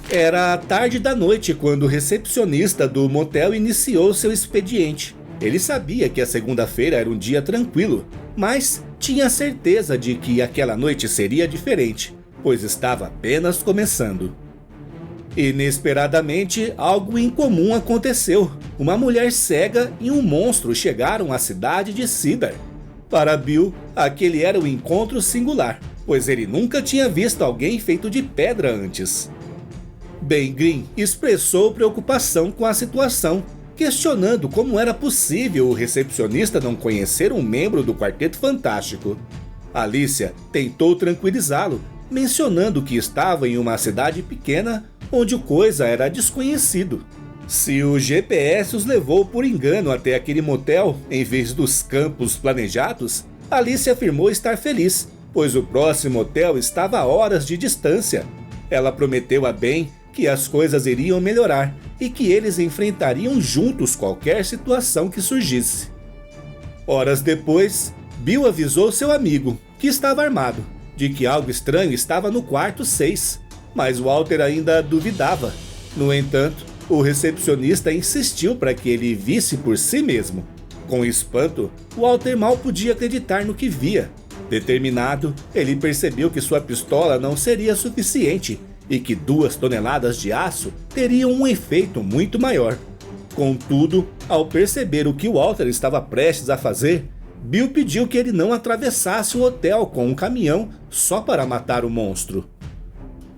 Era tarde da noite quando o recepcionista do motel iniciou seu expediente. Ele sabia que a segunda-feira era um dia tranquilo, mas tinha certeza de que aquela noite seria diferente, pois estava apenas começando. Inesperadamente, algo incomum aconteceu. Uma mulher cega e um monstro chegaram à cidade de Cedar. Para Bill, aquele era um encontro singular, pois ele nunca tinha visto alguém feito de pedra antes. Ben Green expressou preocupação com a situação, questionando como era possível o recepcionista não conhecer um membro do Quarteto Fantástico. Alicia tentou tranquilizá-lo, mencionando que estava em uma cidade pequena onde o coisa era desconhecido. Se o GPS os levou por engano até aquele motel em vez dos campos planejados, Alicia afirmou estar feliz, pois o próximo hotel estava a horas de distância. Ela prometeu a Ben que as coisas iriam melhorar e que eles enfrentariam juntos qualquer situação que surgisse. Horas depois, Bill avisou seu amigo, que estava armado, de que algo estranho estava no quarto 6, mas Walter ainda duvidava. No entanto, o recepcionista insistiu para que ele visse por si mesmo. Com espanto, Walter mal podia acreditar no que via. Determinado, ele percebeu que sua pistola não seria suficiente e que 2 toneladas de aço teriam um efeito muito maior. Contudo, ao perceber o que Walter estava prestes a fazer, Bill pediu que ele não atravessasse o hotel com um caminhão só para matar o monstro.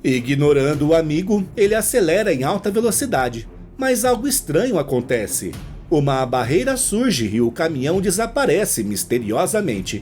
Ignorando o amigo, ele acelera em alta velocidade, mas algo estranho acontece. Uma barreira surge e o caminhão desaparece misteriosamente.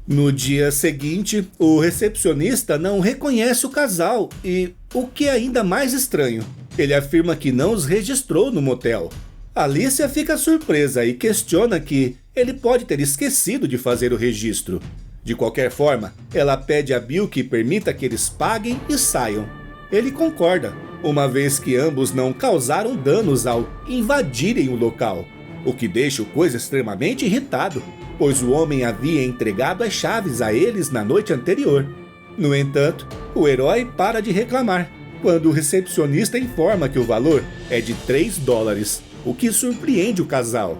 No dia seguinte, o recepcionista não reconhece o casal e, o que é ainda mais estranho, ele afirma que não os registrou no motel. Alicia fica surpresa e questiona que ele pode ter esquecido de fazer o registro. De qualquer forma, ela pede a Bill que permita que eles paguem e saiam. Ele concorda, uma vez que ambos não causaram danos ao invadirem o local, o que deixa o coisa extremamente irritado, pois o homem havia entregado as chaves a eles na noite anterior. No entanto, o herói para de reclamar, quando o recepcionista informa que o valor é de $3, o que surpreende o casal.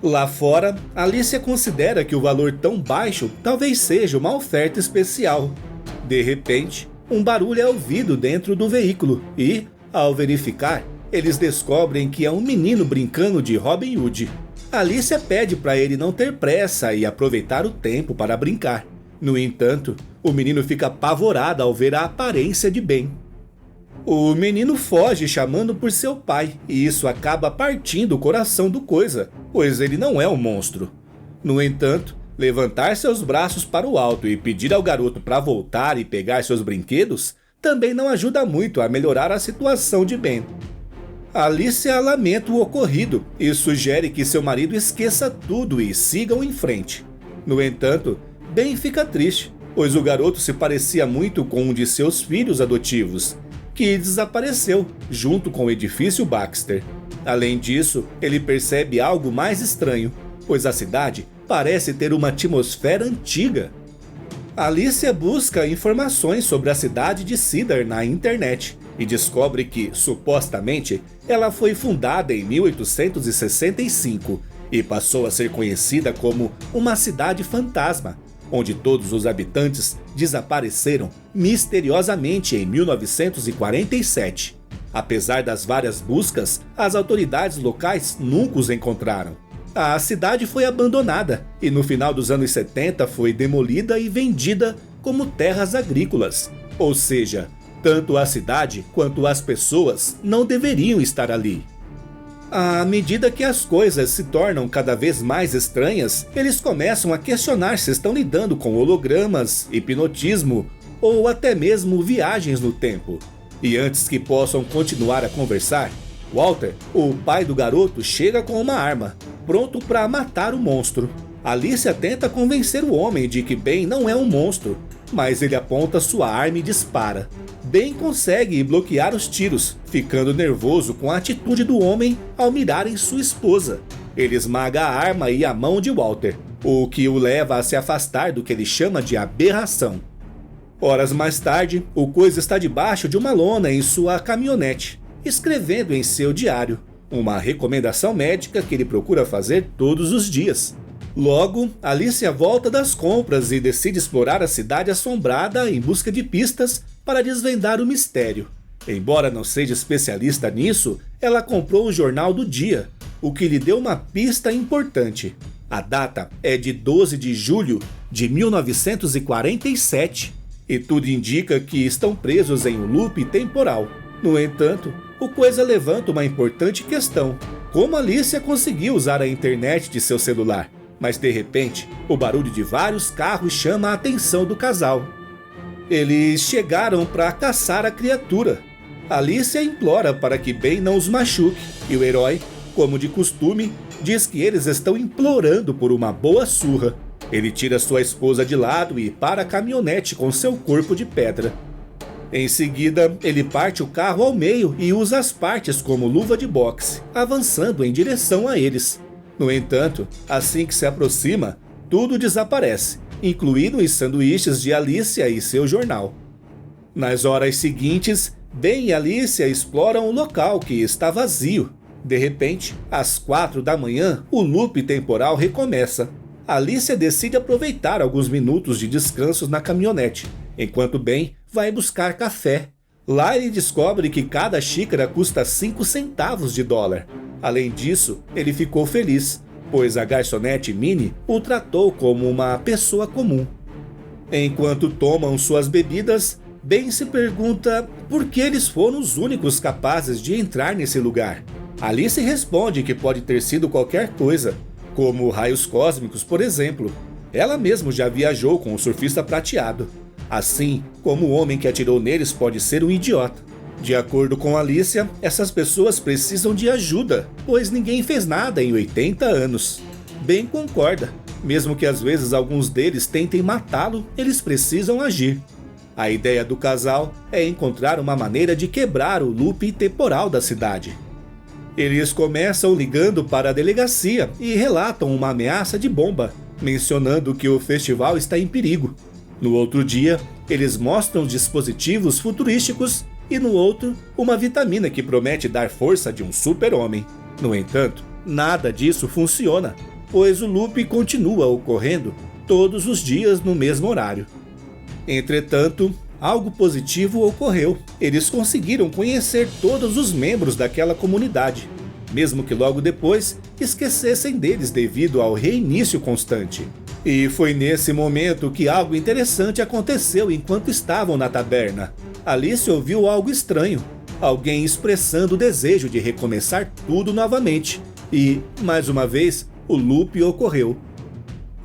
Lá fora, Alicia considera que o valor tão baixo talvez seja uma oferta especial. De repente, um barulho é ouvido dentro do veículo e, ao verificar, eles descobrem que é um menino brincando de Robin Hood. Alicia pede para ele não ter pressa e aproveitar o tempo para brincar. No entanto, o menino fica apavorado ao ver a aparência de Ben. O menino foge chamando por seu pai, e isso acaba partindo o coração do coisa, pois ele não é um monstro. No entanto, levantar seus braços para o alto e pedir ao garoto para voltar e pegar seus brinquedos também não ajuda muito a melhorar a situação de Ben. Alicia lamenta o ocorrido e sugere que seu marido esqueça tudo e sigam em frente. No entanto, Ben fica triste, pois o garoto se parecia muito com um de seus filhos adotivos, que desapareceu junto com o edifício Baxter. Além disso, ele percebe algo mais estranho, pois a cidade parece ter uma atmosfera antiga. Alicia busca informações sobre a cidade de Cedar na internet e descobre que, supostamente, ela foi fundada em 1865 e passou a ser conhecida como uma cidade fantasma, onde todos os habitantes desapareceram misteriosamente em 1947. Apesar das várias buscas, as autoridades locais nunca os encontraram. A cidade foi abandonada e no final dos anos 70 foi demolida e vendida como terras agrícolas. Ou seja, tanto a cidade quanto as pessoas não deveriam estar ali. À medida que as coisas se tornam cada vez mais estranhas, eles começam a questionar se estão lidando com hologramas, hipnotismo ou até mesmo viagens no tempo. E antes que possam continuar a conversar, Walter, o pai do garoto, chega com uma arma, pronto para matar o monstro. Alicia tenta convencer o homem de que Ben não é um monstro, mas ele aponta sua arma e dispara. Ben consegue bloquear os tiros, ficando nervoso com a atitude do homem ao mirar em sua esposa. Ele esmaga a arma e a mão de Walter, o que o leva a se afastar do que ele chama de aberração. Horas mais tarde, o Coisa está debaixo de uma lona em sua caminhonete, escrevendo em seu diário uma recomendação médica que ele procura fazer todos os dias. Logo, Alicia volta das compras e decide explorar a cidade assombrada em busca de pistas para desvendar o mistério. Embora não seja especialista nisso, ela comprou o jornal do dia, o que lhe deu uma pista importante. A data é de 12 de julho de 1947 e tudo indica que estão presos em um loop temporal. No entanto, o Coisa levanta uma importante questão: como Alicia conseguiu usar a internet de seu celular? Mas de repente, o barulho de vários carros chama a atenção do casal. Eles chegaram para caçar a criatura. Alicia implora para que Ben não os machuque, e o herói, como de costume, diz que eles estão implorando por uma boa surra. Ele tira sua esposa de lado e para a caminhonete com seu corpo de pedra. Em seguida, ele parte o carro ao meio e usa as partes como luva de boxe, avançando em direção a eles. No entanto, assim que se aproxima, tudo desaparece, incluindo os sanduíches de Alicia e seu jornal. Nas horas seguintes, Ben e Alicia exploram o local, que está vazio. De repente, às 4 da manhã, o loop temporal recomeça. Alicia decide aproveitar alguns minutos de descanso na caminhonete, enquanto Ben vai buscar café. Lá ele descobre que cada xícara custa 5 centavos de dólar. Além disso, ele ficou feliz, pois a garçonete Minnie o tratou como uma pessoa comum. Enquanto tomam suas bebidas, Ben se pergunta por que eles foram os únicos capazes de entrar nesse lugar. Alice responde que pode ter sido qualquer coisa, como raios cósmicos, por exemplo. Ela mesma já viajou com o surfista prateado. Assim como o homem que atirou neles pode ser um idiota. De acordo com Alicia, essas pessoas precisam de ajuda, pois ninguém fez nada em 80 anos. Ben concorda. Mesmo que às vezes alguns deles tentem matá-lo, eles precisam agir. A ideia do casal é encontrar uma maneira de quebrar o loop temporal da cidade. Eles começam ligando para a delegacia e relatam uma ameaça de bomba, mencionando que o festival está em perigo. No outro dia, eles mostram dispositivos futurísticos e no outro, uma vitamina que promete dar força de um super-homem. No entanto, nada disso funciona, pois o loop continua ocorrendo todos os dias no mesmo horário. Entretanto, algo positivo ocorreu. Eles conseguiram conhecer todos os membros daquela comunidade, mesmo que logo depois esquecessem deles devido ao reinício constante. E foi nesse momento que algo interessante aconteceu enquanto estavam na taberna. Alice ouviu algo estranho, alguém expressando o desejo de recomeçar tudo novamente. E, mais uma vez, o loop ocorreu.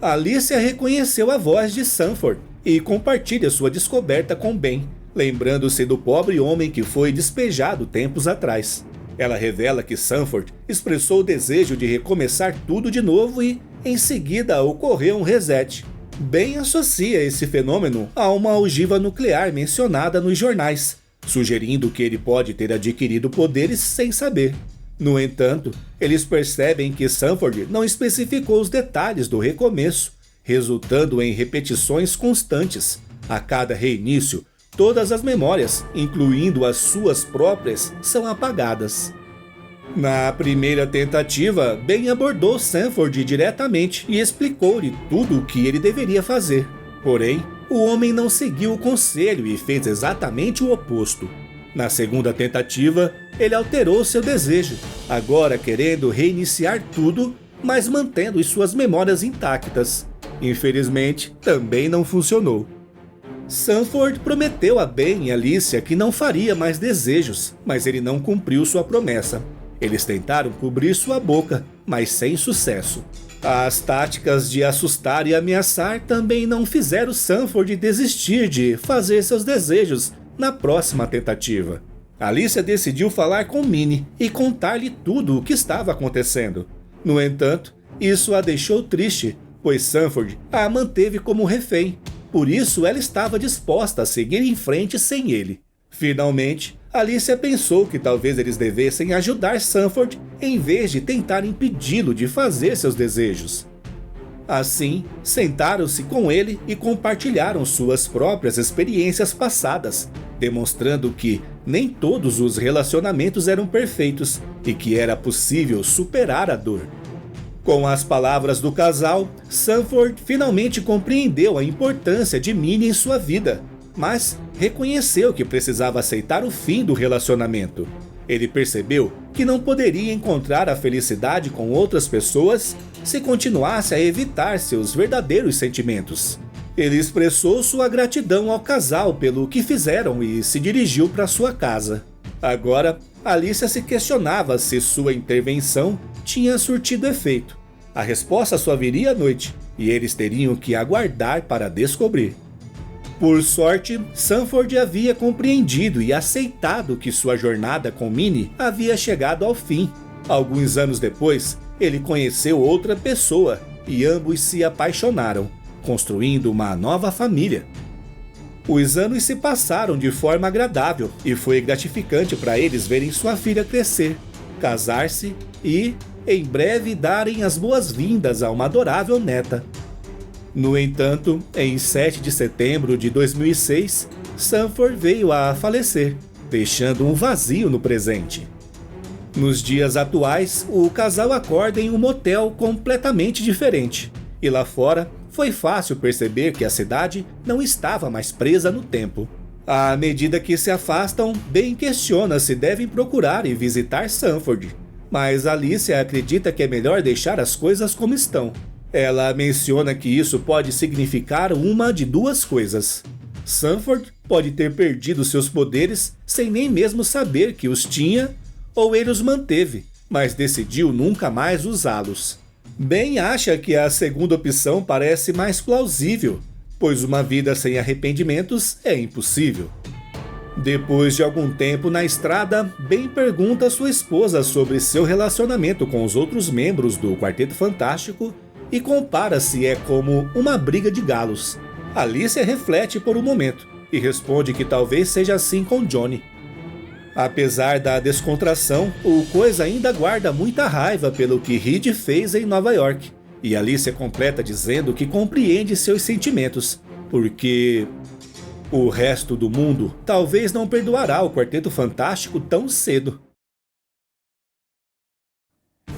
Alicia reconheceu a voz de Sanford e compartilha sua descoberta com Ben, lembrando-se do pobre homem que foi despejado tempos atrás. Ela revela que Sanford expressou o desejo de recomeçar tudo de novo e, em seguida, ocorreu um reset. Ben associa esse fenômeno a uma ogiva nuclear mencionada nos jornais, sugerindo que ele pode ter adquirido poderes sem saber. No entanto, eles percebem que Sanford não especificou os detalhes do recomeço, resultando em repetições constantes. A cada reinício, todas as memórias, incluindo as suas próprias, são apagadas. Na primeira tentativa, Ben abordou Sanford diretamente e explicou-lhe tudo o que ele deveria fazer. Porém, o homem não seguiu o conselho e fez exatamente o oposto. Na segunda tentativa, ele alterou seu desejo, agora querendo reiniciar tudo, mas mantendo suas memórias intactas. Infelizmente, também não funcionou. Sanford prometeu a Ben e Alicia que não faria mais desejos, mas ele não cumpriu sua promessa. Eles tentaram cobrir sua boca, mas sem sucesso. As táticas de assustar e ameaçar também não fizeram Sanford desistir de fazer seus desejos na próxima tentativa. Alicia decidiu falar com Minnie e contar-lhe tudo o que estava acontecendo. No entanto, isso a deixou triste, pois Sanford a manteve como refém. Por isso, ela estava disposta a seguir em frente sem ele. Finalmente, Alicia pensou que talvez eles devessem ajudar Sanford em vez de tentar impedi-lo de fazer seus desejos. Assim, sentaram-se com ele e compartilharam suas próprias experiências passadas, demonstrando que nem todos os relacionamentos eram perfeitos e que era possível superar a dor. Com as palavras do casal, Sanford finalmente compreendeu a importância de Minnie em sua vida, mas reconheceu que precisava aceitar o fim do relacionamento. Ele percebeu que não poderia encontrar a felicidade com outras pessoas se continuasse a evitar seus verdadeiros sentimentos. Ele expressou sua gratidão ao casal pelo que fizeram e se dirigiu para sua casa. Agora, Alicia se questionava se sua intervenção tinha surtido efeito. A resposta só viria à noite, e eles teriam que aguardar para descobrir. Por sorte, Sanford havia compreendido e aceitado que sua jornada com Minnie havia chegado ao fim. Alguns anos depois, ele conheceu outra pessoa e ambos se apaixonaram, construindo uma nova família. Os anos se passaram de forma agradável e foi gratificante para eles verem sua filha crescer, casar-se e, em breve, darem as boas-vindas a uma adorável neta. No entanto, em 7 de setembro de 2006, Sanford veio a falecer, deixando um vazio no presente. Nos dias atuais, o casal acorda em um motel completamente diferente, e lá fora foi fácil perceber que a cidade não estava mais presa no tempo. À medida que se afastam, Ben questiona se devem procurar e visitar Sanford, mas Alicia acredita que é melhor deixar as coisas como estão. Ela menciona que isso pode significar uma de duas coisas. Sanford pode ter perdido seus poderes sem nem mesmo saber que os tinha, ou ele os manteve, mas decidiu nunca mais usá-los. Ben acha que a segunda opção parece mais plausível, pois uma vida sem arrependimentos é impossível. Depois de algum tempo na estrada, Ben pergunta a sua esposa sobre seu relacionamento com os outros membros do Quarteto Fantástico e compara se é como uma briga de galos. Alicia reflete por um momento e responde que talvez seja assim com Johnny. Apesar da descontração, o Coisa ainda guarda muita raiva pelo que Reed fez em Nova York, e Alicia completa dizendo que compreende seus sentimentos, porque o resto do mundo talvez não perdoará o Quarteto Fantástico tão cedo.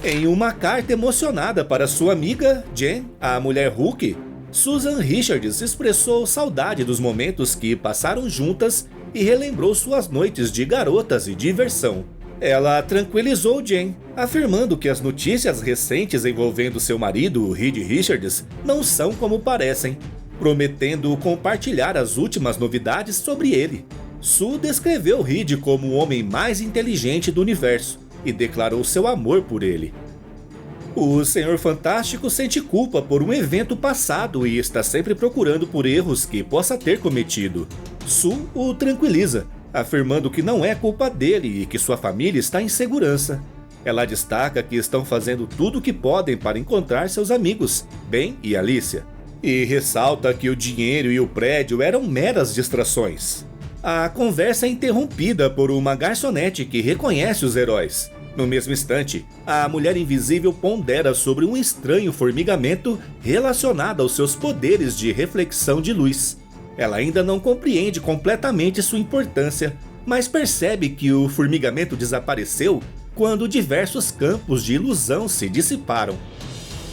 Em uma carta emocionada para sua amiga, Jen, a mulher Hulk, Susan Richards expressou saudade dos momentos que passaram juntas e relembrou suas noites de garotas e diversão. Ela tranquilizou Jen, afirmando que as notícias recentes envolvendo seu marido, Reed Richards, não são como parecem, prometendo compartilhar as últimas novidades sobre ele. Sue descreveu Reed como o homem mais inteligente do universo e declarou seu amor por ele. O Senhor Fantástico sente culpa por um evento passado e está sempre procurando por erros que possa ter cometido. Sue o tranquiliza, afirmando que não é culpa dele e que sua família está em segurança. Ela destaca que estão fazendo tudo o que podem para encontrar seus amigos, Ben e Alicia, e ressalta que o dinheiro e o prédio eram meras distrações. A conversa é interrompida por uma garçonete que reconhece os heróis. No mesmo instante, a Mulher Invisível pondera sobre um estranho formigamento relacionado aos seus poderes de reflexão de luz. Ela ainda não compreende completamente sua importância, mas percebe que o formigamento desapareceu quando diversos campos de ilusão se dissiparam,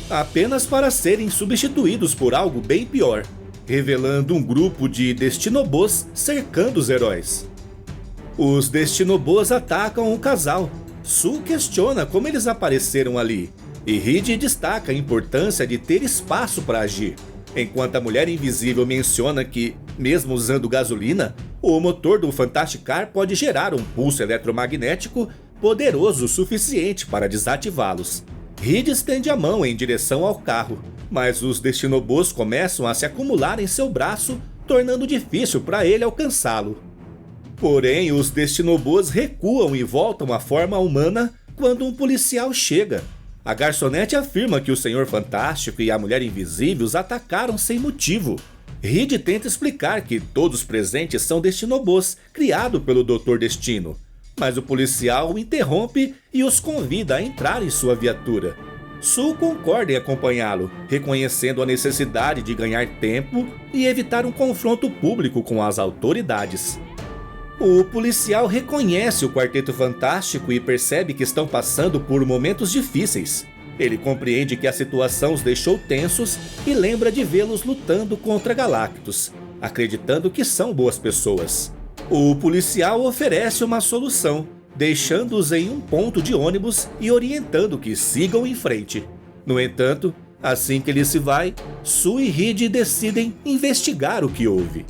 apenas para serem substituídos por algo bem pior, revelando um grupo de Destinobos cercando os heróis. Os Destinobos atacam o casal. Sue questiona como eles apareceram ali, e Reed destaca a importância de ter espaço para agir, enquanto a Mulher Invisível menciona que, mesmo usando gasolina, o motor do Fantastic Car pode gerar um pulso eletromagnético poderoso o suficiente para desativá-los. Reed estende a mão em direção ao carro, mas os Destinobos começam a se acumular em seu braço, tornando difícil para ele alcançá-lo. Porém, os Destinobos recuam e voltam à forma humana quando um policial chega. A garçonete afirma que o Senhor Fantástico e a Mulher Invisível os atacaram sem motivo. Reed tenta explicar que todos presentes são Destinobos, criado pelo Dr. Destino, mas o policial o interrompe e os convida a entrar em sua viatura. Sue concorda em acompanhá-lo, reconhecendo a necessidade de ganhar tempo e evitar um confronto público com as autoridades. O policial reconhece o Quarteto Fantástico e percebe que estão passando por momentos difíceis. Ele compreende que a situação os deixou tensos e lembra de vê-los lutando contra Galactus, acreditando que são boas pessoas. O policial oferece uma solução, deixando-os em um ponto de ônibus e orientando que sigam em frente. No entanto, assim que ele se vai, Sue e Reed decidem investigar o que houve.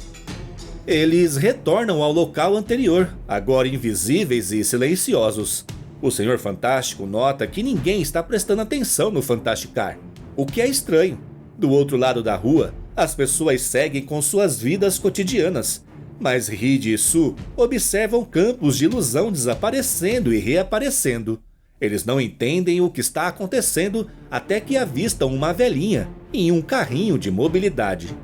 Eles retornam ao local anterior, agora invisíveis e silenciosos. O Senhor Fantástico nota que ninguém está prestando atenção no Fantasticar, o que é estranho. Do outro lado da rua, as pessoas seguem com suas vidas cotidianas, mas Reed e Sue observam campos de ilusão desaparecendo e reaparecendo. Eles não entendem o que está acontecendo até que avistam uma velhinha em um carrinho de mobilidade.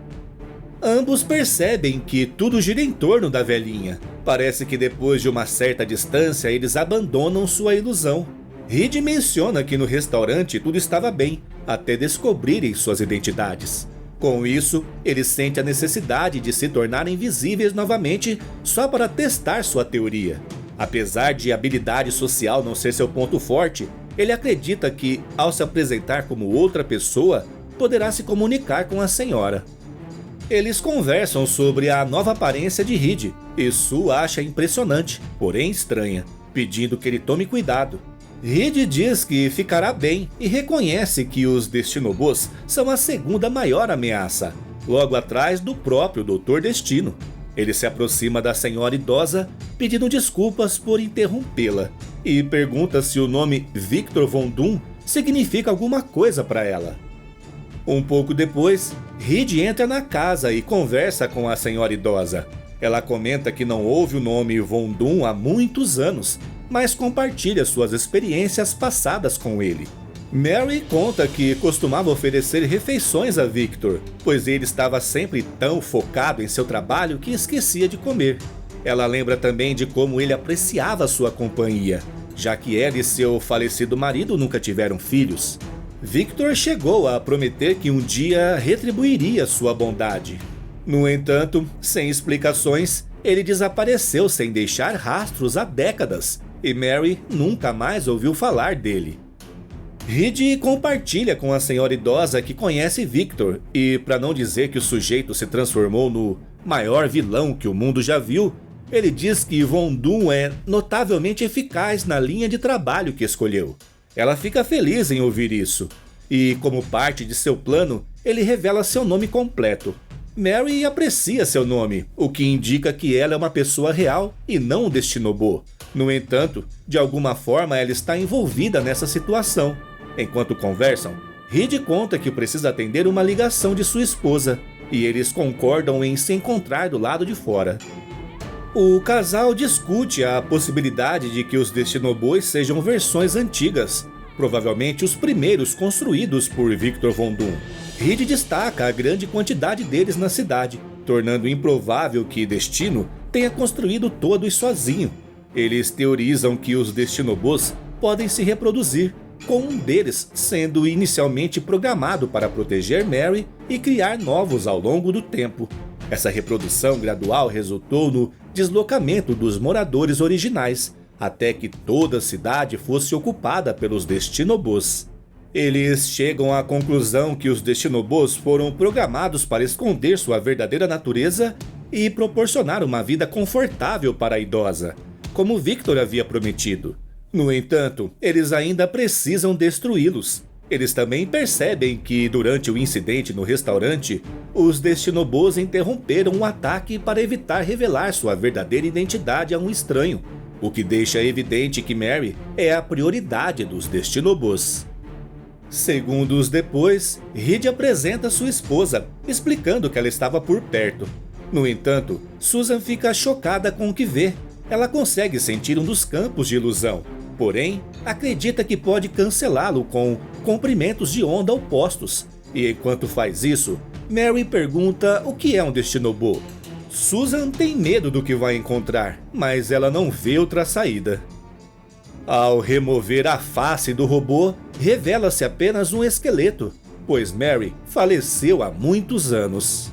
Ambos percebem que tudo gira em torno da velhinha. Parece que depois de uma certa distância eles abandonam sua ilusão. Reed menciona que no restaurante tudo estava bem, até descobrirem suas identidades. Com isso, ele sente a necessidade de se tornarem visíveis novamente só para testar sua teoria. Apesar de habilidade social não ser seu ponto forte, ele acredita que, ao se apresentar como outra pessoa, poderá se comunicar com a senhora. Eles conversam sobre a nova aparência de Reed, e Sue acha impressionante, porém estranha, pedindo que ele tome cuidado. Reed diz que ficará bem e reconhece que os Destinobos são a segunda maior ameaça, logo atrás do próprio Dr. Destino. Ele se aproxima da senhora idosa, pedindo desculpas por interrompê-la, e pergunta se o nome Victor Von Doom significa alguma coisa para ela. Um pouco depois, Reed entra na casa e conversa com a senhora idosa. Ela comenta que não ouve o nome Von Doom há muitos anos, mas compartilha suas experiências passadas com ele. Mary conta que costumava oferecer refeições a Victor, pois ele estava sempre tão focado em seu trabalho que esquecia de comer. Ela lembra também de como ele apreciava sua companhia, já que ela e seu falecido marido nunca tiveram filhos. Victor chegou a prometer que um dia retribuiria sua bondade. No entanto, sem explicações, ele desapareceu sem deixar rastros há décadas, e Mary nunca mais ouviu falar dele. Reed compartilha com a senhora idosa que conhece Victor, e para não dizer que o sujeito se transformou no maior vilão que o mundo já viu, ele diz que Von Doom é notavelmente eficaz na linha de trabalho que escolheu. Ela fica feliz em ouvir isso, e como parte de seu plano, ele revela seu nome completo. Mary aprecia seu nome, o que indica que ela é uma pessoa real e não um Destinobo. No entanto, de alguma forma ela está envolvida nessa situação. Enquanto conversam, Reed conta que precisa atender uma ligação de sua esposa, e eles concordam em se encontrar do lado de fora. O casal discute a possibilidade de que os Destinobos sejam versões antigas, provavelmente os primeiros construídos por Victor Von Doom. Reed destaca a grande quantidade deles na cidade, tornando improvável que Destino tenha construído todos sozinho. Eles teorizam que os Destinobos podem se reproduzir, com um deles sendo inicialmente programado para proteger Mary e criar novos ao longo do tempo. Essa reprodução gradual resultou no deslocamento dos moradores originais, até que toda a cidade fosse ocupada pelos Destinobos. Eles chegam à conclusão que os Destinobos foram programados para esconder sua verdadeira natureza e proporcionar uma vida confortável para a idosa, como Victor havia prometido. No entanto, eles ainda precisam destruí-los. Eles também percebem que, durante o incidente no restaurante, os Destinobos interromperam um ataque para evitar revelar sua verdadeira identidade a um estranho, o que deixa evidente que Mary é a prioridade dos Destinobos. Segundos depois, Reed apresenta sua esposa, explicando que ela estava por perto. No entanto, Susan fica chocada com o que vê. Ela consegue sentir um dos campos de ilusão, porém, acredita que pode cancelá-lo com comprimentos de onda opostos. E enquanto faz isso, Mary pergunta o que é um Destinobo. Susan tem medo do que vai encontrar, mas ela não vê outra saída. Ao remover a face do robô, revela-se apenas um esqueleto, pois Mary faleceu há muitos anos.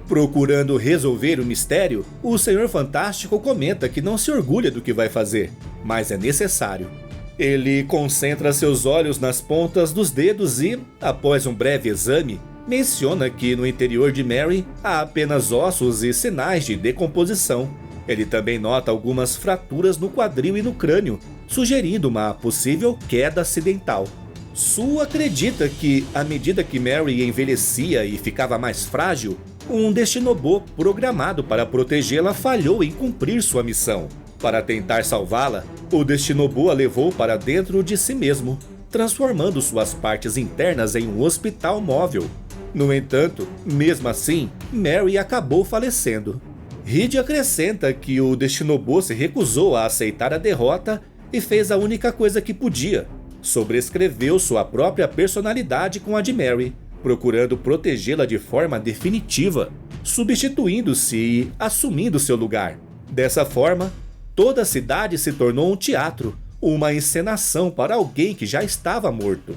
Procurando resolver o mistério, o Senhor Fantástico comenta que não se orgulha do que vai fazer, mas é necessário. Ele concentra seus olhos nas pontas dos dedos e, após um breve exame, menciona que no interior de Mary há apenas ossos e sinais de decomposição. Ele também nota algumas fraturas no quadril e no crânio, sugerindo uma possível queda acidental. Sue acredita que, à medida que Mary envelhecia e ficava mais frágil, um Destinobô programado para protegê-la falhou em cumprir sua missão. Para tentar salvá-la, o Destinobô a levou para dentro de si mesmo, transformando suas partes internas em um hospital móvel. No entanto, mesmo assim, Mary acabou falecendo. Reed acrescenta que o Destinobô se recusou a aceitar a derrota e fez a única coisa que podia: sobrescreveu sua própria personalidade com a de Mary, procurando protegê-la de forma definitiva, substituindo-se e assumindo seu lugar. Dessa forma, toda a cidade se tornou um teatro, uma encenação para alguém que já estava morto.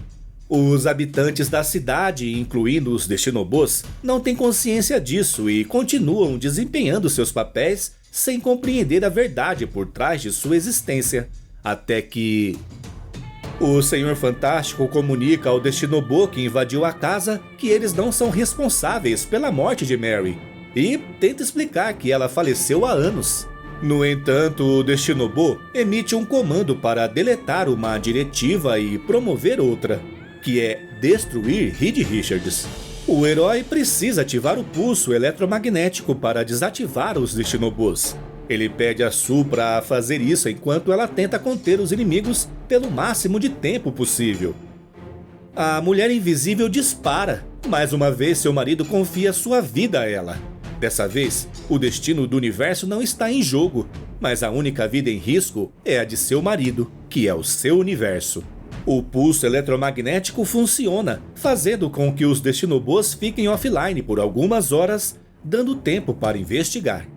Os habitantes da cidade, incluindo os Destinobôs, não têm consciência disso e continuam desempenhando seus papéis sem compreender a verdade por trás de sua existência, até que o Senhor Fantástico comunica ao Destinobô que invadiu a casa que eles não são responsáveis pela morte de Mary e tenta explicar que ela faleceu há anos. No entanto, o Destinobô emite um comando para deletar uma diretiva e promover outra, que é destruir Reed Richards. O herói precisa ativar o pulso eletromagnético para desativar os Destinobôs. Ele pede a Sue para fazer isso enquanto ela tenta conter os inimigos pelo máximo de tempo possível. A Mulher Invisível dispara. Mais uma vez, seu marido confia sua vida a ela. Dessa vez, o destino do universo não está em jogo, mas a única vida em risco é a de seu marido, que é o seu universo. O pulso eletromagnético funciona, fazendo com que os Destinobôs fiquem offline por algumas horas, dando tempo para investigar.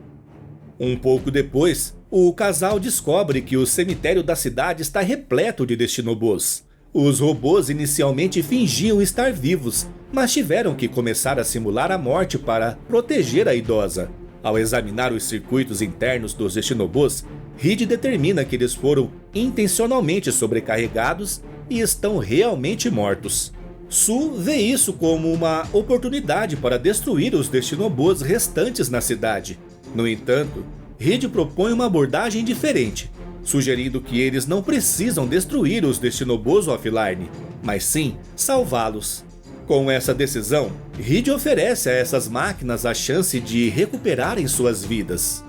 Um pouco depois, o casal descobre que o cemitério da cidade está repleto de Destinobôs. Os robôs inicialmente fingiam estar vivos, mas tiveram que começar a simular a morte para proteger a idosa. Ao examinar os circuitos internos dos Destinobôs, Reed determina que eles foram intencionalmente sobrecarregados e estão realmente mortos. Sue vê isso como uma oportunidade para destruir os Destinobôs restantes na cidade. No entanto, Reed propõe uma abordagem diferente, sugerindo que eles não precisam destruir os Destinobôs offline, mas sim salvá-los. Com essa decisão, Reed oferece a essas máquinas a chance de recuperarem suas vidas.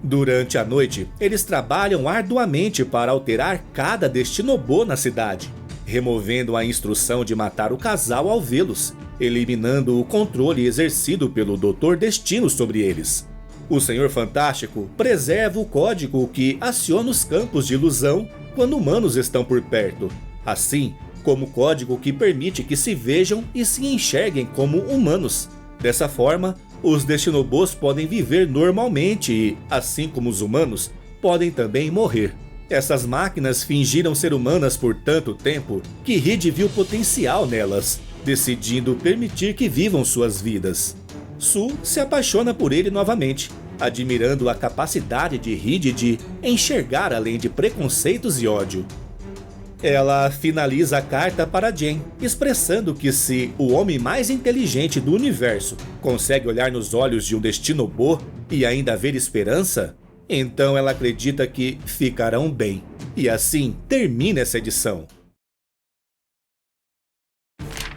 Durante a noite, eles trabalham arduamente para alterar cada Destinobô na cidade, removendo a instrução de matar o casal ao vê-los, eliminando o controle exercido pelo Dr. Destino sobre eles. O Senhor Fantástico preserva o código que aciona os campos de ilusão quando humanos estão por perto, assim como o código que permite que se vejam e se enxerguem como humanos. Dessa forma, os Destinobôs podem viver normalmente e, assim como os humanos, podem também morrer. Essas máquinas fingiram ser humanas por tanto tempo que Reed viu potencial nelas, decidindo permitir que vivam suas vidas. Sue se apaixona por ele novamente, admirando a capacidade de Reed de enxergar além de preconceitos e ódio. Ela finaliza a carta para Jane, expressando que se o homem mais inteligente do universo consegue olhar nos olhos de um Destinobô e ainda ver esperança, então ela acredita que ficarão bem. E assim termina essa edição.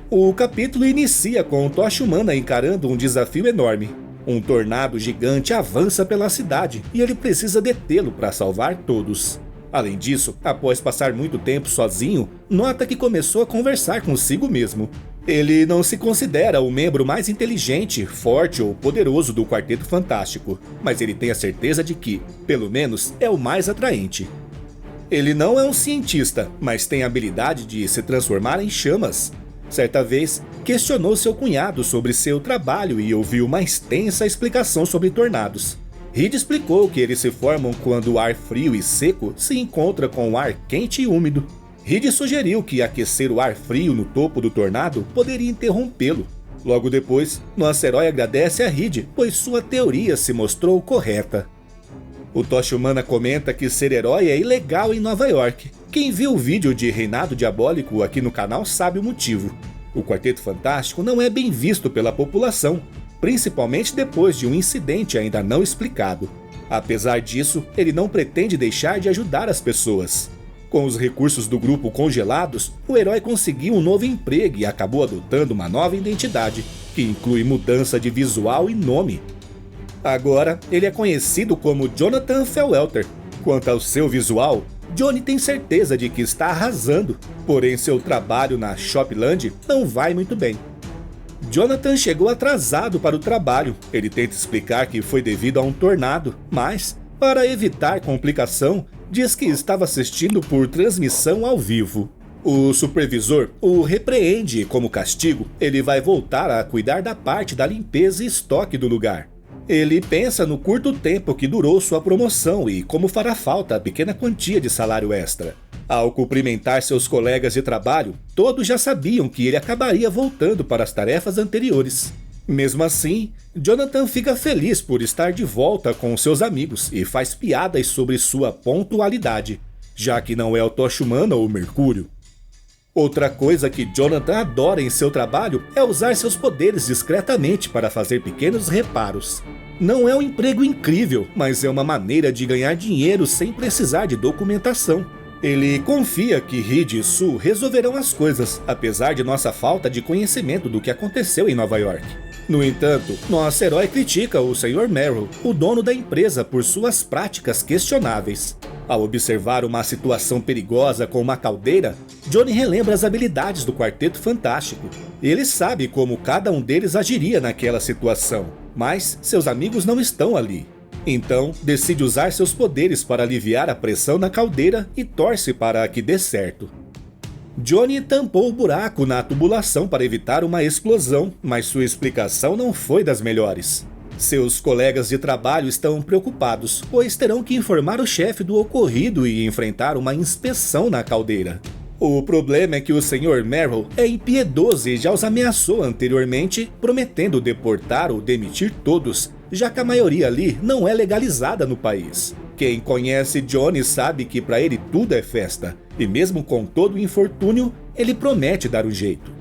O capítulo inicia com Tocha Humana encarando um desafio enorme. Um tornado gigante avança pela cidade e ele precisa detê-lo para salvar todos. Além disso, após passar muito tempo sozinho, nota que começou a conversar consigo mesmo. Ele não se considera o membro mais inteligente, forte ou poderoso do Quarteto Fantástico, mas ele tem a certeza de que, pelo menos, é o mais atraente. Ele não é um cientista, mas tem a habilidade de se transformar em chamas. Certa vez, questionou seu cunhado sobre seu trabalho e ouviu uma extensa explicação sobre tornados. Reed explicou que eles se formam quando o ar frio e seco se encontra com o ar quente e úmido. Reed sugeriu que aquecer o ar frio no topo do tornado poderia interrompê-lo. Logo depois, nosso herói agradece a Reed, pois sua teoria se mostrou correta. O Tocha Humana comenta que ser herói é ilegal em Nova York. Quem viu o vídeo de Reinado Diabólico aqui no canal sabe o motivo. O Quarteto Fantástico não é bem visto pela população, principalmente depois de um incidente ainda não explicado. Apesar disso, ele não pretende deixar de ajudar as pessoas. Com os recursos do grupo congelados, o herói conseguiu um novo emprego e acabou adotando uma nova identidade, que inclui mudança de visual e nome. Agora, ele é conhecido como Jonathan Fellwelter. Quanto ao seu visual, Johnny tem certeza de que está arrasando, porém seu trabalho na Shopland não vai muito bem. Jonathan chegou atrasado para o trabalho. Ele tenta explicar que foi devido a um tornado, mas, para evitar complicação, diz que estava assistindo por transmissão ao vivo. O supervisor o repreende e, como castigo, ele vai voltar a cuidar da parte da limpeza e estoque do lugar. Ele pensa no curto tempo que durou sua promoção e como fará falta a pequena quantia de salário extra. Ao cumprimentar seus colegas de trabalho, todos já sabiam que ele acabaria voltando para as tarefas anteriores. Mesmo assim, Jonathan fica feliz por estar de volta com seus amigos e faz piadas sobre sua pontualidade, já que não é o Tocha Humana ou Mercúrio. Outra coisa que Jonathan adora em seu trabalho é usar seus poderes discretamente para fazer pequenos reparos. Não é um emprego incrível, mas é uma maneira de ganhar dinheiro sem precisar de documentação. Ele confia que Reed e Sue resolverão as coisas, apesar de nossa falta de conhecimento do que aconteceu em Nova York. No entanto, nosso herói critica o Sr. Merrill, o dono da empresa, por suas práticas questionáveis. Ao observar uma situação perigosa com uma caldeira, Johnny relembra as habilidades do Quarteto Fantástico. Ele sabe como cada um deles agiria naquela situação, mas seus amigos não estão ali. Então, decide usar seus poderes para aliviar a pressão na caldeira e torce para que dê certo. Johnny tampou o buraco na tubulação para evitar uma explosão, mas sua explicação não foi das melhores. Seus colegas de trabalho estão preocupados, pois terão que informar o chefe do ocorrido e enfrentar uma inspeção na caldeira. O problema é que o Sr. Merrill é impiedoso e já os ameaçou anteriormente, prometendo deportar ou demitir todos, já que a maioria ali não é legalizada no país. Quem conhece Johnny sabe que para ele tudo é festa, e mesmo com todo o infortúnio, ele promete dar um jeito.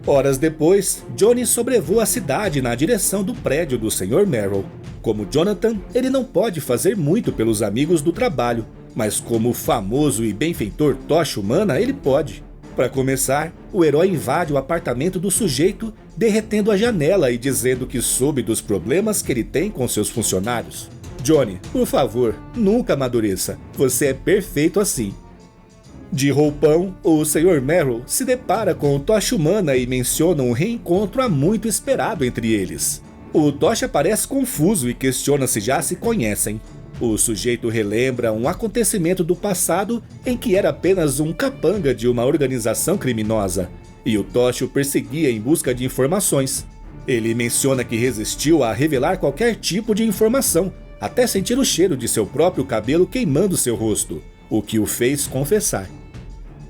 Horas depois, Johnny sobrevoa a cidade na direção do prédio do Sr. Merrill. Como Jonathan, ele não pode fazer muito pelos amigos do trabalho, mas como famoso e benfeitor Tocha Humana, ele pode. Para começar, o herói invade o apartamento do sujeito, derretendo a janela e dizendo que soube dos problemas que ele tem com seus funcionários. Johnny, por favor, nunca amadureça. Você é perfeito assim. De roupão, o Sr. Merrill se depara com o Tocha Humana e menciona um reencontro há muito esperado entre eles. O Tocha parece confuso e questiona se já se conhecem. O sujeito relembra um acontecimento do passado em que era apenas um capanga de uma organização criminosa, e o Tocha o perseguia em busca de informações. Ele menciona que resistiu a revelar qualquer tipo de informação, até sentir o cheiro de seu próprio cabelo queimando seu rosto, o que o fez confessar.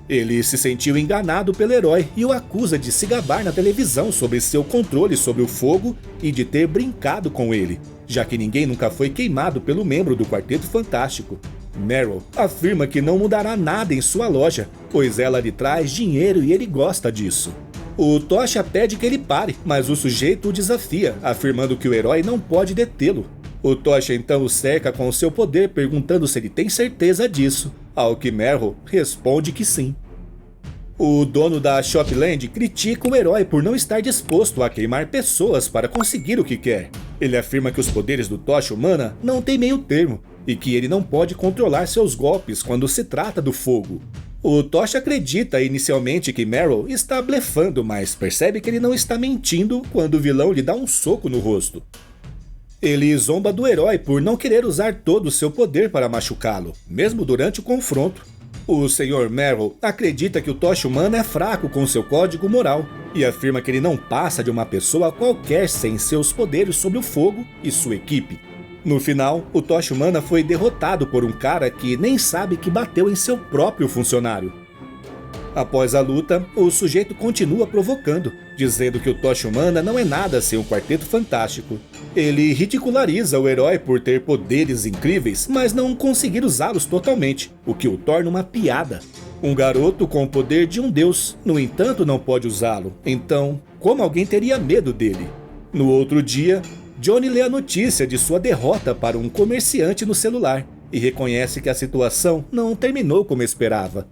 Ele se sentiu enganado pelo herói e o acusa de se gabar na televisão sobre seu controle sobre o fogo e de ter brincado com ele, já que ninguém nunca foi queimado pelo membro do Quarteto Fantástico. Merrill afirma que não mudará nada em sua loja, pois ela lhe traz dinheiro e ele gosta disso. O Tocha pede que ele pare, mas o sujeito o desafia, afirmando que o herói não pode detê-lo. O Tocha então o cerca com seu poder, perguntando se ele tem certeza disso, ao que Merrill responde que sim. O dono da Shopland critica o herói por não estar disposto a queimar pessoas para conseguir o que quer. Ele afirma que os poderes do Tocha Humana não têm meio termo e que ele não pode controlar seus golpes quando se trata do fogo. O Tocha acredita inicialmente que Merrill está blefando, mas percebe que ele não está mentindo quando o vilão lhe dá um soco no rosto. Ele zomba do herói por não querer usar todo o seu poder para machucá-lo, mesmo durante o confronto. O Sr. Merrill acredita que o Tocha Humana é fraco com seu código moral e afirma que ele não passa de uma pessoa qualquer sem seus poderes sobre o fogo e sua equipe. No final, o Tocha Humana foi derrotado por um cara que nem sabe que bateu em seu próprio funcionário. Após a luta, o sujeito continua provocando, dizendo que o Tocha Humana não é nada sem um Quarteto Fantástico. Ele ridiculariza o herói por ter poderes incríveis, mas não conseguir usá-los totalmente, o que o torna uma piada. Um garoto com o poder de um deus, no entanto, não pode usá-lo. Então, como alguém teria medo dele? No outro dia, Johnny lê a notícia de sua derrota para um comerciante no celular e reconhece que a situação não terminou como esperava.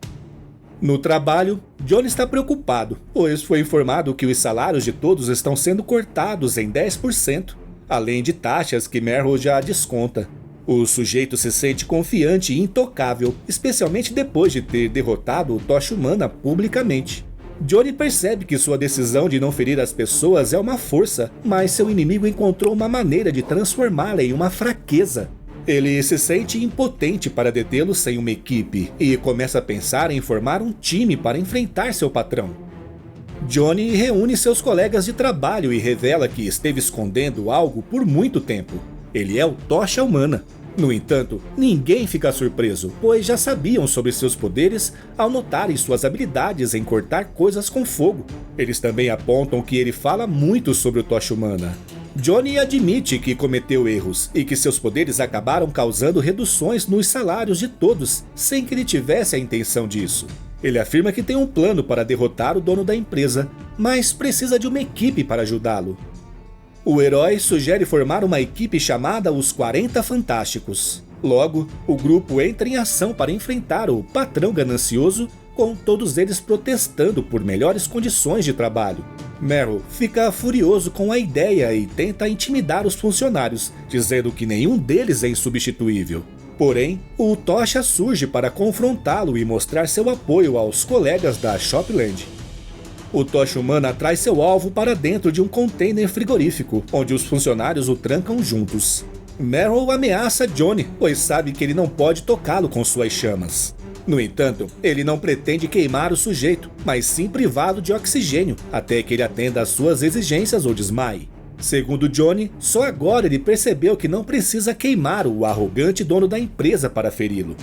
No trabalho, Johnny está preocupado, pois foi informado que os salários de todos estão sendo cortados em 10%, além de taxas que Merrill já desconta. O sujeito se sente confiante e intocável, especialmente depois de ter derrotado o Tocha Humana publicamente. Johnny percebe que sua decisão de não ferir as pessoas é uma força, mas seu inimigo encontrou uma maneira de transformá-la em uma fraqueza. Ele se sente impotente para detê-lo sem uma equipe e começa a pensar em formar um time para enfrentar seu patrão. Johnny reúne seus colegas de trabalho e revela que esteve escondendo algo por muito tempo. Ele é o Tocha Humana. No entanto, ninguém fica surpreso, pois já sabiam sobre seus poderes ao notarem suas habilidades em cortar coisas com fogo. Eles também apontam que ele fala muito sobre o Tocha Humana. Johnny admite que cometeu erros e que seus poderes acabaram causando reduções nos salários de todos, sem que ele tivesse a intenção disso. Ele afirma que tem um plano para derrotar o dono da empresa, mas precisa de uma equipe para ajudá-lo. O herói sugere formar uma equipe chamada os 40 Fantásticos. Logo, o grupo entra em ação para enfrentar o patrão ganancioso, com todos eles protestando por melhores condições de trabalho. Merrill fica furioso com a ideia e tenta intimidar os funcionários, dizendo que nenhum deles é insubstituível. Porém, o Tocha surge para confrontá-lo e mostrar seu apoio aos colegas da Shopland. O Tocha Humana traz seu alvo para dentro de um container frigorífico, onde os funcionários o trancam juntos. Merrill ameaça Johnny, pois sabe que ele não pode tocá-lo com suas chamas. No entanto, ele não pretende queimar o sujeito, mas sim privá-lo de oxigênio, até que ele atenda às suas exigências ou desmaie. Segundo Johnny, só agora ele percebeu que não precisa queimar o arrogante dono da empresa para feri-lo.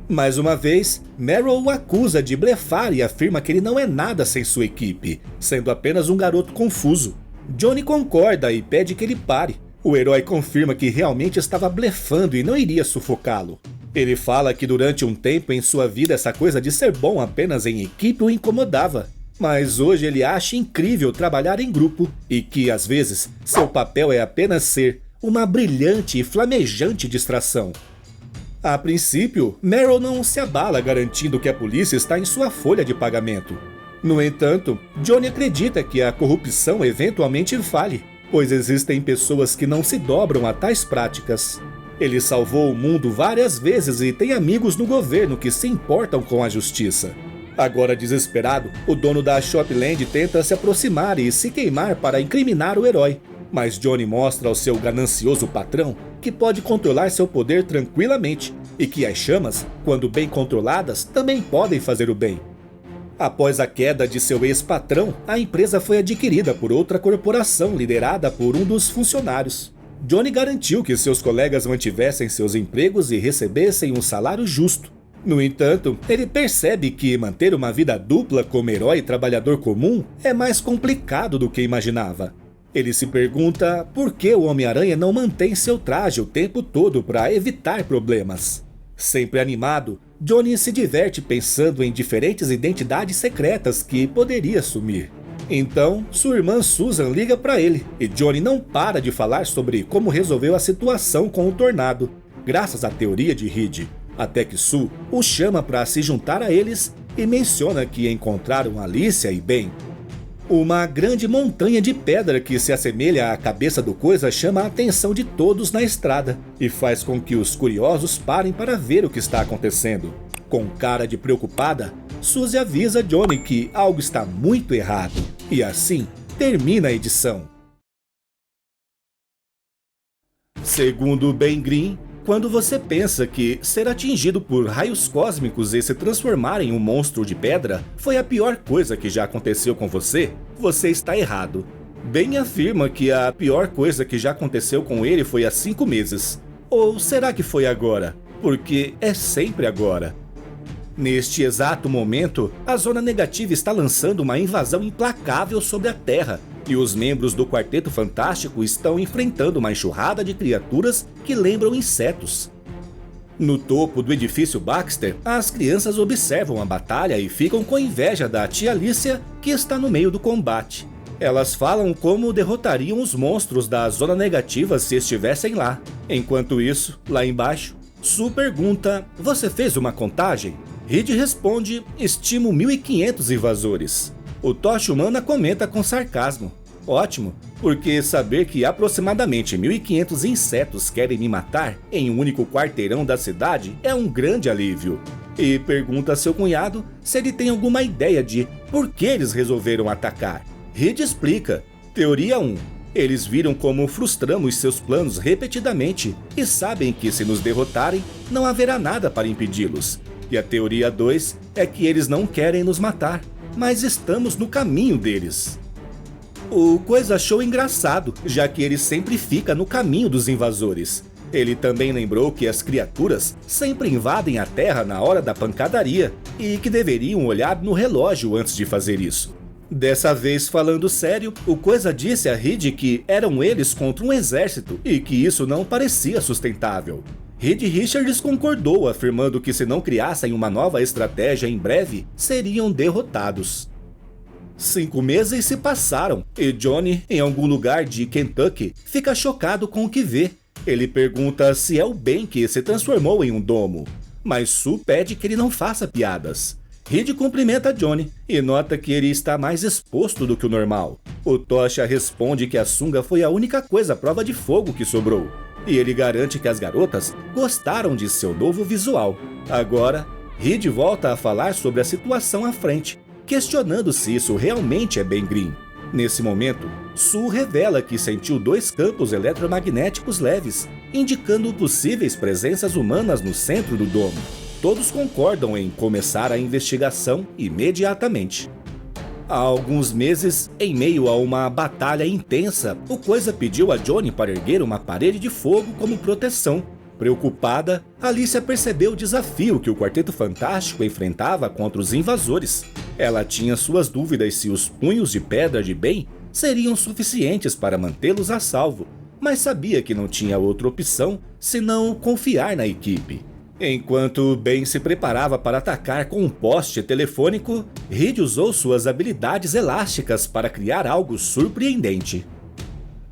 Mais uma vez, Merrill o acusa de blefar e afirma que ele não é nada sem sua equipe, sendo apenas um garoto confuso. Johnny concorda e pede que ele pare. O herói confirma que realmente estava blefando e não iria sufocá-lo. Ele fala que durante um tempo em sua vida essa coisa de ser bom apenas em equipe o incomodava. Mas hoje ele acha incrível trabalhar em grupo e que, às vezes, seu papel é apenas ser uma brilhante e flamejante distração. A princípio, Merrill não se abala garantindo que a polícia está em sua folha de pagamento. No entanto, Johnny acredita que a corrupção eventualmente falhe, pois existem pessoas que não se dobram a tais práticas. Ele salvou o mundo várias vezes e tem amigos no governo que se importam com a justiça. Agora desesperado, o dono da Shopland tenta se aproximar e se queimar para incriminar o herói. Mas Johnny mostra ao seu ganancioso patrão que pode controlar seu poder tranquilamente e que as chamas, quando bem controladas, também podem fazer o bem. Após a queda de seu ex-patrão, a empresa foi adquirida por outra corporação liderada por um dos funcionários. Johnny garantiu que seus colegas mantivessem seus empregos e recebessem um salário justo. No entanto, ele percebe que manter uma vida dupla como herói e trabalhador comum é mais complicado do que imaginava. Ele se pergunta por que o Homem-Aranha não mantém seu traje o tempo todo para evitar problemas. Sempre animado, Johnny se diverte pensando em diferentes identidades secretas que poderia assumir. Então, sua irmã Susan liga para ele e Johnny não para de falar sobre como resolveu a situação com o tornado, graças à teoria de Reed, até que Sue o chama para se juntar a eles e menciona que encontraram Alicia e Ben. Uma grande montanha de pedra que se assemelha à cabeça do Coisa chama a atenção de todos na estrada e faz com que os curiosos parem para ver o que está acontecendo. Com cara de preocupada, Suzy avisa Johnny que algo está muito errado, e assim termina a edição. Segundo Ben Green, quando você pensa que ser atingido por raios cósmicos e se transformar em um monstro de pedra foi a pior coisa que já aconteceu com você, você está errado. Ben afirma que a pior coisa que já aconteceu com ele foi há 5 meses. Ou será que foi agora? Porque é sempre agora. Neste exato momento, a Zona Negativa está lançando uma invasão implacável sobre a Terra, e os membros do Quarteto Fantástico estão enfrentando uma enxurrada de criaturas que lembram insetos. No topo do edifício Baxter, as crianças observam a batalha e ficam com inveja da tia Alicia, que está no meio do combate. Elas falam como derrotariam os monstros da Zona Negativa se estivessem lá. Enquanto isso, lá embaixo, Sue pergunta: "Você fez uma contagem?" Reed responde: "Estimo 1.500 invasores." O Tocha Humana comenta com sarcasmo: "Ótimo, porque saber que aproximadamente 1.500 insetos querem me matar em um único quarteirão da cidade é um grande alívio." E pergunta a seu cunhado se ele tem alguma ideia de por que eles resolveram atacar. Reed explica: "Teoria 1. Eles viram como frustramos seus planos repetidamente e sabem que se nos derrotarem, não haverá nada para impedi-los. E a teoria 2 é que eles não querem nos matar, mas estamos no caminho deles." O Coisa achou engraçado, já que ele sempre fica no caminho dos invasores. Ele também lembrou que as criaturas sempre invadem a Terra na hora da pancadaria e que deveriam olhar no relógio antes de fazer isso. Dessa vez, falando sério, o Coisa disse a Reed que eram eles contra um exército e que isso não parecia sustentável. Reed Richards concordou, afirmando que se não criassem uma nova estratégia em breve, seriam derrotados. 5 meses se passaram e Johnny, em algum lugar de Kentucky, fica chocado com o que vê. Ele pergunta se é o Ben que se transformou em um domo, mas Sue pede que ele não faça piadas. Reed cumprimenta Johnny e nota que ele está mais exposto do que o normal. O Tocha responde que a sunga foi a única coisa à prova de fogo que sobrou, e ele garante que as garotas gostaram de seu novo visual. Agora, Reed volta a falar sobre a situação à frente, questionando se isso realmente é Ben Grimm. Nesse momento, Sue revela que sentiu 2 campos eletromagnéticos leves, indicando possíveis presenças humanas no centro do domo. Todos concordam em começar a investigação imediatamente. Há alguns meses, em meio a uma batalha intensa, o Coisa pediu a Johnny para erguer uma parede de fogo como proteção. Preocupada, Alicia percebeu o desafio que o Quarteto Fantástico enfrentava contra os invasores. Ela tinha suas dúvidas se os punhos de pedra de Ben seriam suficientes para mantê-los a salvo, mas sabia que não tinha outra opção senão confiar na equipe. Enquanto Ben se preparava para atacar com um poste telefônico, Reed usou suas habilidades elásticas para criar algo surpreendente.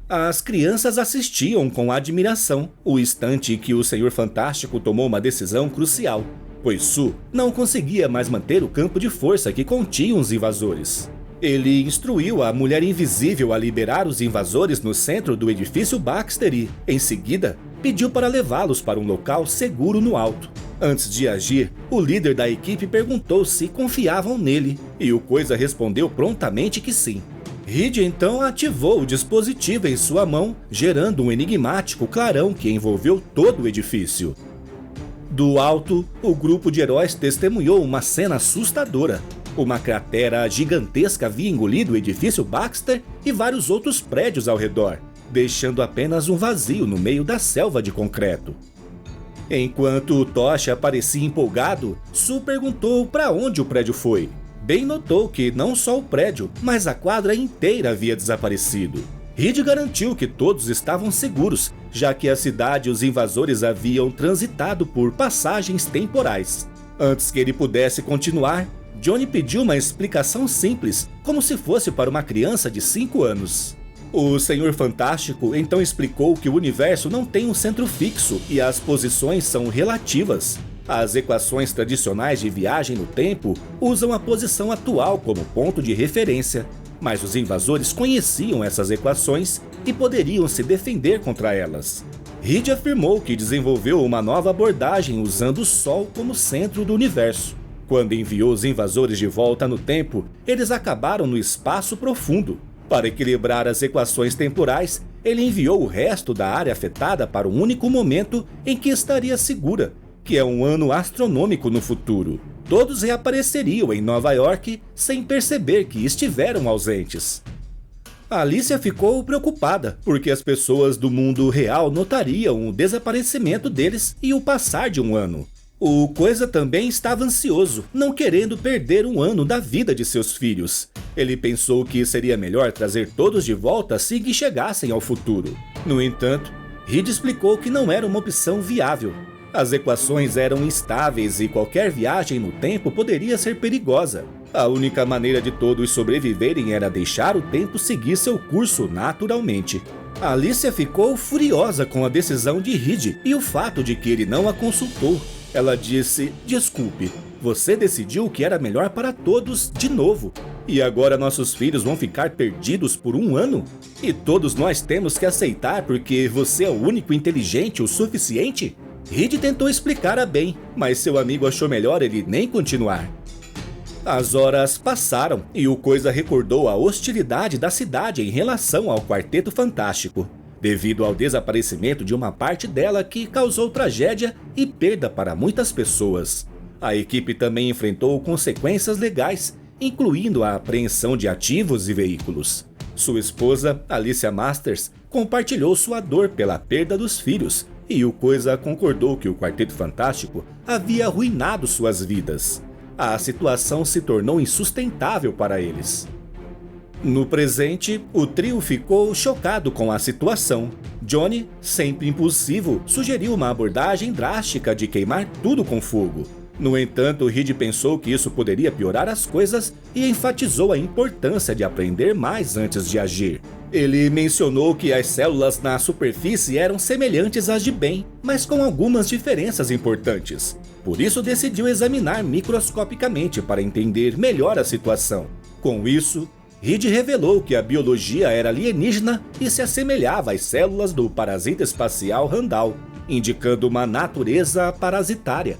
As crianças assistiam com admiração o instante que o Senhor Fantástico tomou uma decisão crucial, pois Sue não conseguia mais manter o campo de força que continha os invasores. Ele instruiu a Mulher Invisível a liberar os invasores no centro do edifício Baxter e, em seguida, pediu para levá-los para um local seguro no alto. Antes de agir, o líder da equipe perguntou se confiavam nele, e o Coisa respondeu prontamente que sim. Reed então ativou o dispositivo em sua mão, gerando um enigmático clarão que envolveu todo o edifício. Do alto, o grupo de heróis testemunhou uma cena assustadora. Uma cratera gigantesca havia engolido o edifício Baxter e vários outros prédios ao redor, deixando apenas um vazio no meio da selva de concreto. Enquanto o Tocha parecia empolgado, Sue perguntou para onde o prédio foi. Ben notou que não só o prédio, mas a quadra inteira havia desaparecido. Reed garantiu que todos estavam seguros, já que a cidade e os invasores haviam transitado por passagens temporais. Antes que ele pudesse continuar, Johnny pediu uma explicação simples, como se fosse para uma criança de 5 anos. O Senhor Fantástico então explicou que o universo não tem um centro fixo e as posições são relativas. As equações tradicionais de viagem no tempo usam a posição atual como ponto de referência, mas os invasores conheciam essas equações e poderiam se defender contra elas. Reed afirmou que desenvolveu uma nova abordagem usando o Sol como centro do universo. Quando enviou os invasores de volta no tempo, eles acabaram no espaço profundo. Para equilibrar as equações temporais, ele enviou o resto da área afetada para um único momento em que estaria segura, que é um ano astronômico no futuro. Todos reapareceriam em Nova York sem perceber que estiveram ausentes. Alicia ficou preocupada, porque as pessoas do mundo real notariam o desaparecimento deles e o passar de um ano. O Coisa também estava ansioso, não querendo perder um ano da vida de seus filhos. Ele pensou que seria melhor trazer todos de volta assim que chegassem ao futuro. No entanto, Reed explicou que não era uma opção viável. As equações eram instáveis e qualquer viagem no tempo poderia ser perigosa. A única maneira de todos sobreviverem era deixar o tempo seguir seu curso naturalmente. Alicia ficou furiosa com a decisão de Reed e o fato de que ele não a consultou. Ela disse: "Desculpe, você decidiu o que era melhor para todos de novo. E agora nossos filhos vão ficar perdidos por um ano? E todos nós temos que aceitar porque você é o único inteligente o suficiente?" Reed tentou explicar a Ben, mas seu amigo achou melhor ele nem continuar. As horas passaram e o Coisa recordou a hostilidade da cidade em relação ao Quarteto Fantástico, devido ao desaparecimento de uma parte dela que causou tragédia e perda para muitas pessoas. A equipe também enfrentou consequências legais, incluindo a apreensão de ativos e veículos. Sua esposa, Alicia Masters, compartilhou sua dor pela perda dos filhos, e o Coisa concordou que o Quarteto Fantástico havia arruinado suas vidas. A situação se tornou insustentável para eles. No presente, o trio ficou chocado com a situação. Johnny, sempre impulsivo, sugeriu uma abordagem drástica de queimar tudo com fogo. No entanto, Reed pensou que isso poderia piorar as coisas e enfatizou a importância de aprender mais antes de agir. Ele mencionou que as células na superfície eram semelhantes às de Ben, mas com algumas diferenças importantes. Por isso decidiu examinar microscopicamente para entender melhor a situação. Com isso, Reed revelou que a biologia era alienígena e se assemelhava às células do parasita espacial Randall, indicando uma natureza parasitária.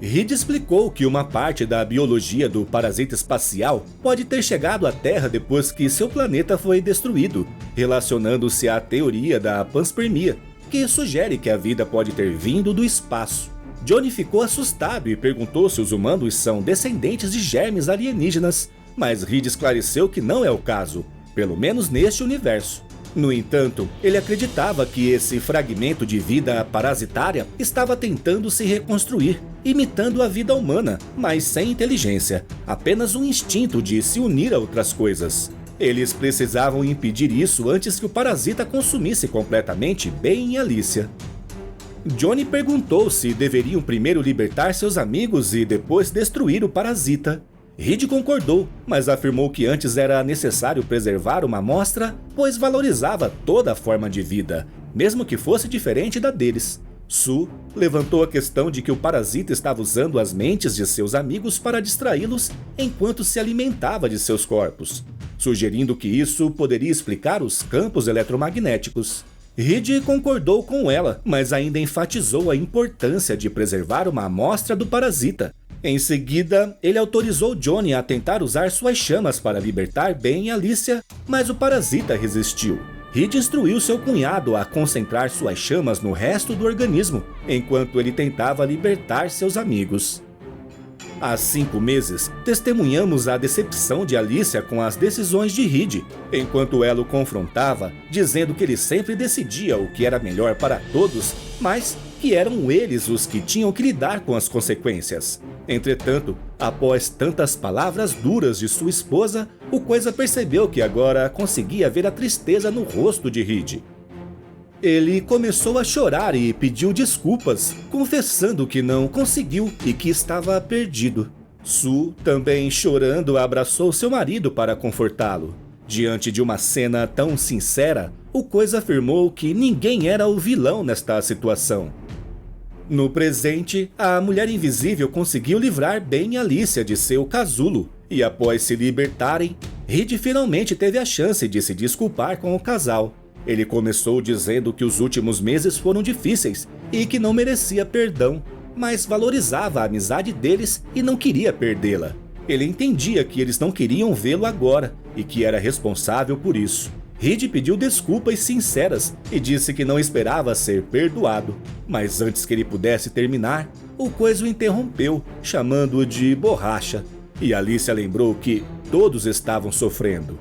Reed explicou que uma parte da biologia do parasita espacial pode ter chegado à Terra depois que seu planeta foi destruído, relacionando-se à teoria da panspermia, que sugere que a vida pode ter vindo do espaço. Johnny ficou assustado e perguntou se os humanos são descendentes de germes alienígenas, mas Reed esclareceu que não é o caso, pelo menos neste universo. No entanto, ele acreditava que esse fragmento de vida parasitária estava tentando se reconstruir, imitando a vida humana, mas sem inteligência, apenas um instinto de se unir a outras coisas. Eles precisavam impedir isso antes que o parasita consumisse completamente Ben e Alicia. Johnny perguntou se deveriam primeiro libertar seus amigos e depois destruir o parasita. Reed concordou, mas afirmou que antes era necessário preservar uma amostra, pois valorizava toda a forma de vida, mesmo que fosse diferente da deles. Sue levantou a questão de que o parasita estava usando as mentes de seus amigos para distraí-los enquanto se alimentava de seus corpos, sugerindo que isso poderia explicar os campos eletromagnéticos. Reed concordou com ela, mas ainda enfatizou a importância de preservar uma amostra do parasita. Em seguida, ele autorizou Johnny a tentar usar suas chamas para libertar Ben e Alicia, mas o parasita resistiu. Reed instruiu seu cunhado a concentrar suas chamas no resto do organismo, enquanto ele tentava libertar seus amigos. Há 5 meses, testemunhamos a decepção de Alicia com as decisões de Reed, enquanto ela o confrontava, dizendo que ele sempre decidia o que era melhor para todos, mas que eram eles os que tinham que lidar com as consequências. Entretanto, após tantas palavras duras de sua esposa, o Coisa percebeu que agora conseguia ver a tristeza no rosto de Reed. Ele começou a chorar e pediu desculpas, confessando que não conseguiu e que estava perdido. Sue, também chorando, abraçou seu marido para confortá-lo. Diante de uma cena tão sincera, o Coisa afirmou que ninguém era o vilão nesta situação. No presente, a Mulher Invisível conseguiu livrar Ben e Alicia de seu casulo, e após se libertarem, Reed finalmente teve a chance de se desculpar com o casal. Ele começou dizendo que os últimos meses foram difíceis e que não merecia perdão, mas valorizava a amizade deles e não queria perdê-la. Ele entendia que eles não queriam vê-lo agora e que era responsável por isso. Reed pediu desculpas sinceras e disse que não esperava ser perdoado, mas antes que ele pudesse terminar, o Coisa o interrompeu, chamando-o de borracha, e Alicia lembrou que todos estavam sofrendo.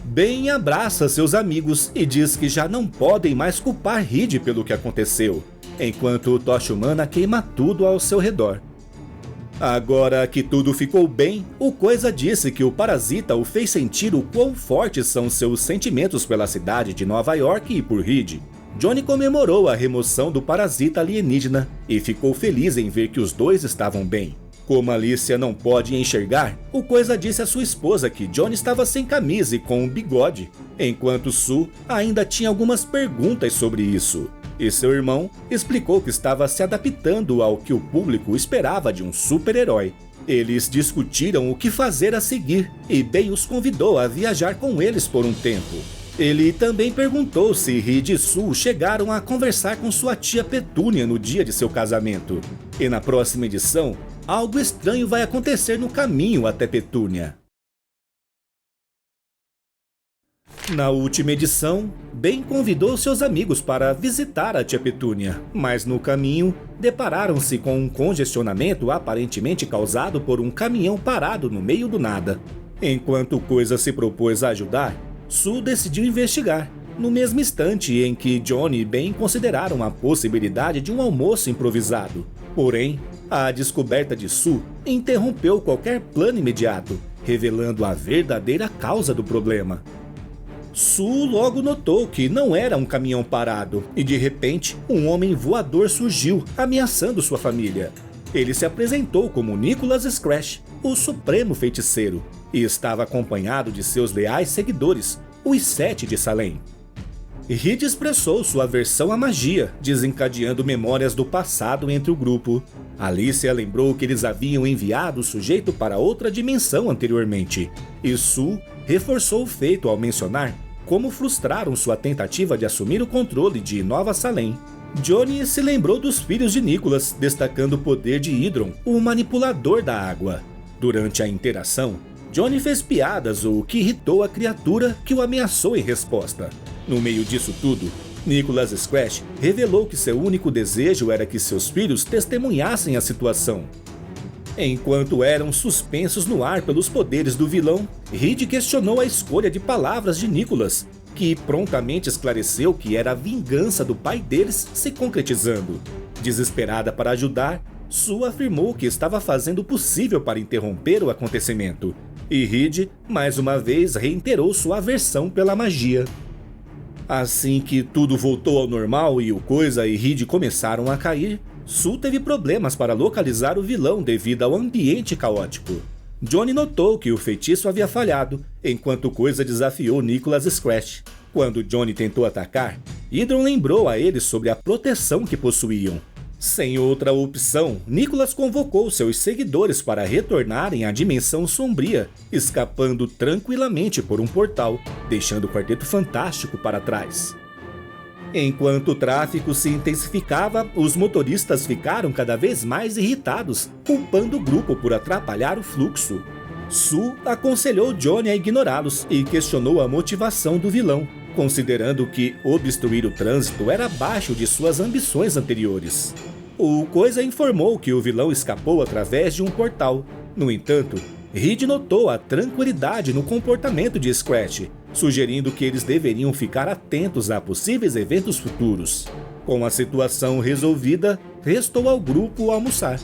Ben abraça seus amigos e diz que já não podem mais culpar Reed pelo que aconteceu, enquanto o Tocha Humana queima tudo ao seu redor. Agora que tudo ficou bem, o Coisa disse que o parasita o fez sentir o quão fortes são seus sentimentos pela cidade de Nova York e por Reed. Johnny comemorou a remoção do parasita alienígena e ficou feliz em ver que os dois estavam bem. Como Alicia não pode enxergar, o Coisa disse à sua esposa que Johnny estava sem camisa e com um bigode, enquanto Sue ainda tinha algumas perguntas sobre isso. E seu irmão explicou que estava se adaptando ao que o público esperava de um super-herói. Eles discutiram o que fazer a seguir e Ben os convidou a viajar com eles por um tempo. Ele também perguntou se Reed e Sue chegaram a conversar com sua tia Petúnia no dia de seu casamento. E na próxima edição, algo estranho vai acontecer no caminho até Petúnia. Na última edição, Ben convidou seus amigos para visitar a tia Petúnia, mas no caminho depararam-se com um congestionamento aparentemente causado por um caminhão parado no meio do nada. Enquanto Coisa se propôs a ajudar, Sue decidiu investigar, no mesmo instante em que Johnny e Ben consideraram a possibilidade de um almoço improvisado. Porém, a descoberta de Sue interrompeu qualquer plano imediato, revelando a verdadeira causa do problema. Sue logo notou que não era um caminhão parado e de repente um homem voador surgiu, ameaçando sua família. Ele se apresentou como Nicholas Scratch, o supremo feiticeiro, e estava acompanhado de seus leais seguidores, os 7 de Salem. Reed expressou sua aversão à magia, desencadeando memórias do passado entre o grupo. Alicia lembrou que eles haviam enviado o sujeito para outra dimensão anteriormente, e Sue reforçou o feito ao mencionar como frustraram sua tentativa de assumir o controle de Nova Salem. Johnny se lembrou dos filhos de Nicholas, destacando o poder de Hydron, o manipulador da água. Durante a interação, Johnny fez piadas, o que irritou a criatura que o ameaçou em resposta. No meio disso tudo, Nicholas Scratch revelou que seu único desejo era que seus filhos testemunhassem a situação. Enquanto eram suspensos no ar pelos poderes do vilão, Reed questionou a escolha de palavras de Nicholas, que prontamente esclareceu que era a vingança do pai deles se concretizando. Desesperada para ajudar, Sue afirmou que estava fazendo o possível para interromper o acontecimento, e Reed, mais uma vez, reiterou sua aversão pela magia. Assim que tudo voltou ao normal e o Coisa e Reed começaram a cair, Sue teve problemas para localizar o vilão devido ao ambiente caótico. Johnny notou que o feitiço havia falhado, enquanto Coisa desafiou Nicholas Scratch. Quando Johnny tentou atacar, Hydron lembrou a eles sobre a proteção que possuíam. Sem outra opção, Nicholas convocou seus seguidores para retornarem à dimensão sombria, escapando tranquilamente por um portal, deixando o Quarteto Fantástico para trás. Enquanto o tráfego se intensificava, os motoristas ficaram cada vez mais irritados, culpando o grupo por atrapalhar o fluxo. Sue aconselhou Johnny a ignorá-los e questionou a motivação do vilão, considerando que obstruir o trânsito era abaixo de suas ambições anteriores. O Coisa informou que o vilão escapou através de um portal. No entanto, Reed notou a tranquilidade no comportamento de Scratch, sugerindo que eles deveriam ficar atentos a possíveis eventos futuros. Com a situação resolvida, restou ao grupo almoçar.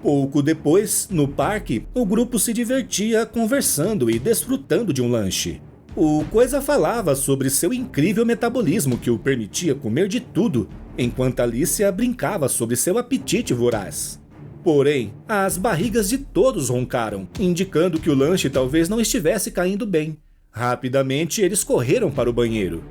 Pouco depois, no parque, o grupo se divertia conversando e desfrutando de um lanche. O Coisa falava sobre seu incrível metabolismo que o permitia comer de tudo, enquanto Alicia brincava sobre seu apetite voraz. Porém, as barrigas de todos roncaram, indicando que o lanche talvez não estivesse caindo bem. Rapidamente, eles correram para o banheiro.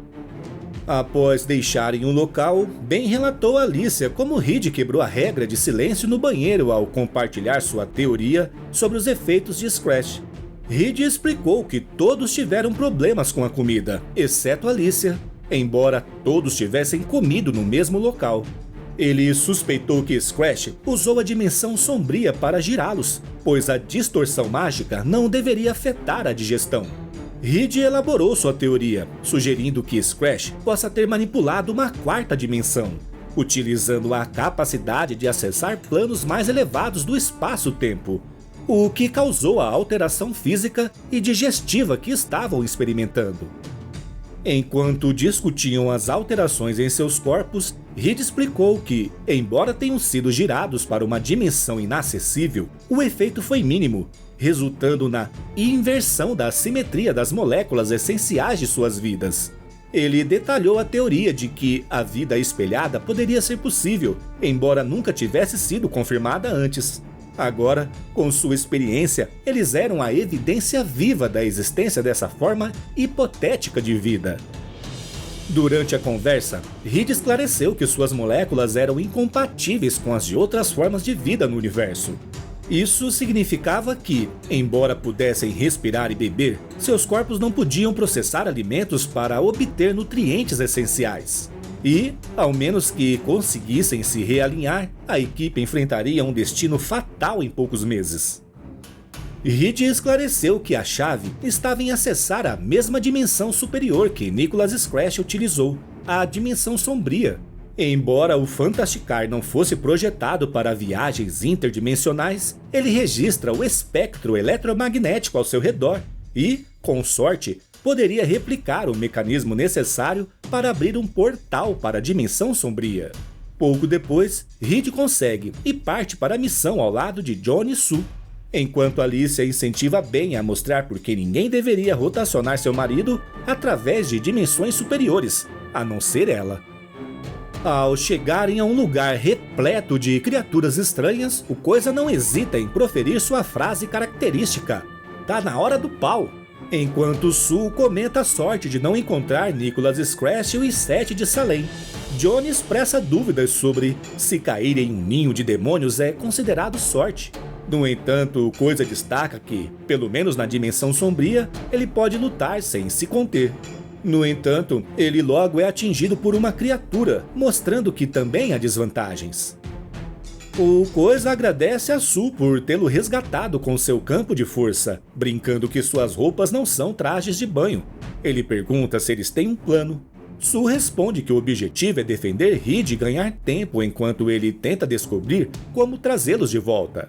Após deixarem o local, Ben relatou a Alicia como Reed quebrou a regra de silêncio no banheiro ao compartilhar sua teoria sobre os efeitos de Scratch. Reed explicou que todos tiveram problemas com a comida, exceto Alicia, embora todos tivessem comido no mesmo local. Ele suspeitou que Scratch usou a dimensão sombria para girá-los, pois a distorção mágica não deveria afetar a digestão. Reed elaborou sua teoria, sugerindo que Scratch possa ter manipulado uma quarta dimensão, utilizando a capacidade de acessar planos mais elevados do espaço-tempo. o que causou a alteração física e digestiva que estavam experimentando. Enquanto discutiam as alterações em seus corpos, Reed explicou que, embora tenham sido girados para uma dimensão inacessível, o efeito foi mínimo, resultando na inversão da simetria das moléculas essenciais de suas vidas. Ele detalhou a teoria de que a vida espelhada poderia ser possível, embora nunca tivesse sido confirmada antes. Agora, com sua experiência, eles eram a evidência viva da existência dessa forma hipotética de vida. Durante a conversa, Reed esclareceu que suas moléculas eram incompatíveis com as de outras formas de vida no universo. Isso significava que, embora pudessem respirar e beber, seus corpos não podiam processar alimentos para obter nutrientes essenciais. E, ao menos que conseguissem se realinhar, a equipe enfrentaria um destino fatal em poucos meses. Reed esclareceu que a chave estava em acessar a mesma dimensão superior que Nicholas Scratch utilizou, a dimensão sombria. Embora o Fantasticar não fosse projetado para viagens interdimensionais, ele registra o espectro eletromagnético ao seu redor e, com sorte, poderia replicar o mecanismo necessário para abrir um portal para a dimensão sombria. Pouco depois, Reed consegue e parte para a missão ao lado de John e Sue, enquanto Alicia incentiva Ben a mostrar por que ninguém deveria rotacionar seu marido através de dimensões superiores, a não ser ela. Ao chegarem a um lugar repleto de criaturas estranhas, o Coisa não hesita em proferir sua frase característica: "Tá na hora do pau!" Enquanto Sue comenta a sorte de não encontrar Nicholas Scratch e os 7 de Salem. John expressa dúvidas sobre se cair em um ninho de demônios é considerado sorte. No entanto, Coisa destaca que, pelo menos na dimensão sombria, ele pode lutar sem se conter. No entanto, ele logo é atingido por uma criatura, mostrando que também há desvantagens. O Coisa agradece a Sue por tê-lo resgatado com seu campo de força, brincando que suas roupas não são trajes de banho. Ele pergunta se eles têm um plano. Sue responde que o objetivo é defender Reed e ganhar tempo enquanto ele tenta descobrir como trazê-los de volta.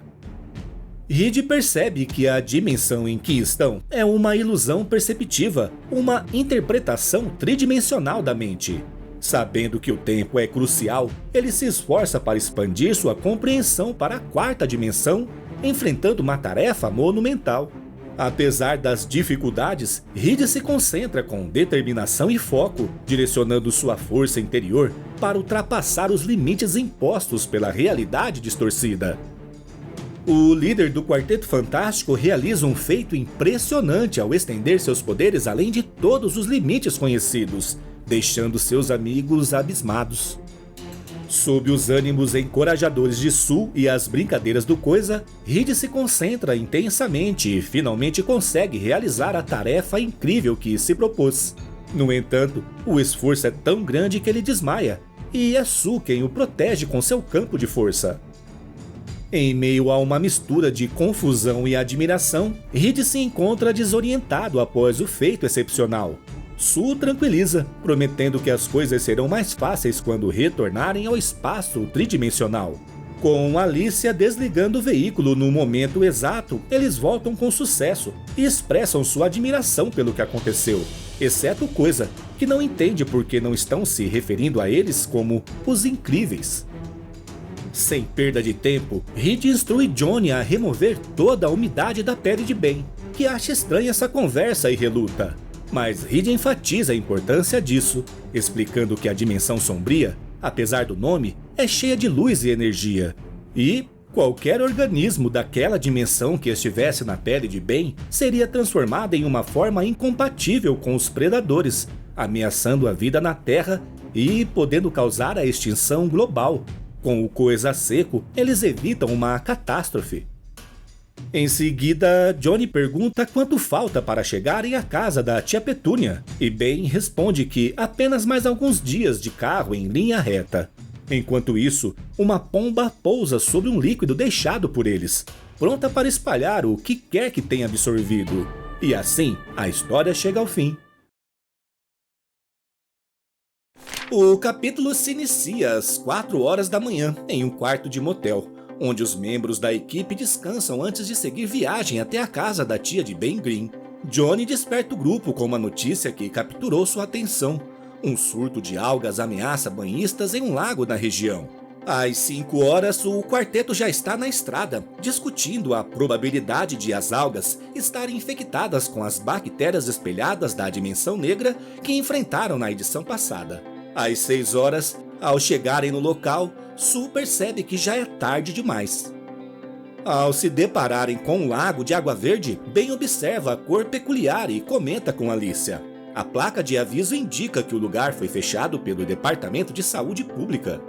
Reed percebe que a dimensão em que estão é uma ilusão perceptiva, uma interpretação tridimensional da mente. Sabendo que o tempo é crucial, ele se esforça para expandir sua compreensão para a 4ª dimensão, enfrentando uma tarefa monumental. Apesar das dificuldades, Reed se concentra com determinação e foco, direcionando sua força interior para ultrapassar os limites impostos pela realidade distorcida. O líder do Quarteto Fantástico realiza um feito impressionante ao estender seus poderes além de todos os limites conhecidos, deixando seus amigos abismados. Sob os ânimos encorajadores de Sue e as brincadeiras do Coisa, Reed se concentra intensamente e finalmente consegue realizar a tarefa incrível que se propôs. No entanto, o esforço é tão grande que ele desmaia, e é Sue quem o protege com seu campo de força. Em meio a uma mistura de confusão e admiração, Reed se encontra desorientado após o feito excepcional. Sue tranquiliza, prometendo que as coisas serão mais fáceis quando retornarem ao espaço tridimensional. Com Alicia desligando o veículo no momento exato, eles voltam com sucesso e expressam sua admiração pelo que aconteceu, exceto Coisa, que não entende por que não estão se referindo a eles como os incríveis. Sem perda de tempo, Reed instrui Johnny a remover toda a umidade da pele de Ben, que acha estranha essa conversa e reluta. Mas Reed enfatiza a importância disso, explicando que a dimensão sombria, apesar do nome, é cheia de luz e energia. E qualquer organismo daquela dimensão que estivesse na pele de Ben seria transformada em uma forma incompatível com os predadores, ameaçando a vida na Terra e podendo causar a extinção global. Com o Coisa seco, eles evitam uma catástrofe. Em seguida, Johnny pergunta quanto falta para chegarem à casa da tia Petúnia, e Ben responde que apenas mais alguns dias de carro em linha reta. Enquanto isso, uma pomba pousa sobre um líquido deixado por eles, pronta para espalhar o que quer que tenha absorvido. E assim, a história chega ao fim. O capítulo se inicia às 4 horas da manhã, em um quarto de motel. onde os membros da equipe descansam antes de seguir viagem até a casa da tia de Ben Green. Johnny desperta o grupo com uma notícia que capturou sua atenção. Um surto de algas ameaça banhistas em um lago na região. Às 5 horas, o quarteto já está na estrada, discutindo a probabilidade de as algas estarem infectadas com as bactérias espelhadas da dimensão negra que enfrentaram na edição passada. Às 6 horas, ao chegarem no local, Sue percebe que já é tarde demais. Ao se depararem com um lago de água verde, Ben observa a cor peculiar e comenta com Alicia. A placa de aviso indica que o lugar foi fechado pelo Departamento de Saúde Pública.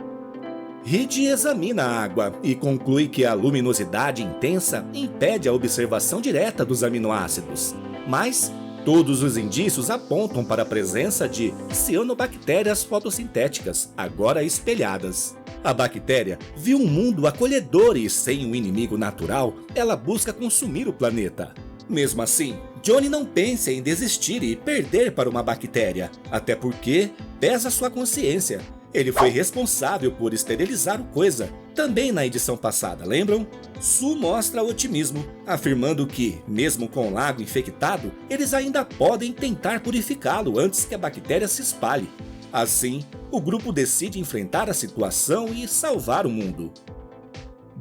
Reed examina a água e conclui que a luminosidade intensa impede a observação direta dos aminoácidos, mas todos os indícios apontam para a presença de cianobactérias fotossintéticas, agora espelhadas. A bactéria viu um mundo acolhedor e, sem um inimigo natural, ela busca consumir o planeta. Mesmo assim, Johnny não pensa em desistir e perder para uma bactéria, até porque pesa sua consciência. Ele foi responsável por esterilizar o Coisa, também na edição passada, lembram? Sue mostra otimismo, afirmando que, mesmo com o lago infectado, eles ainda podem tentar purificá-lo antes que a bactéria se espalhe. Assim, o grupo decide enfrentar a situação e salvar o mundo.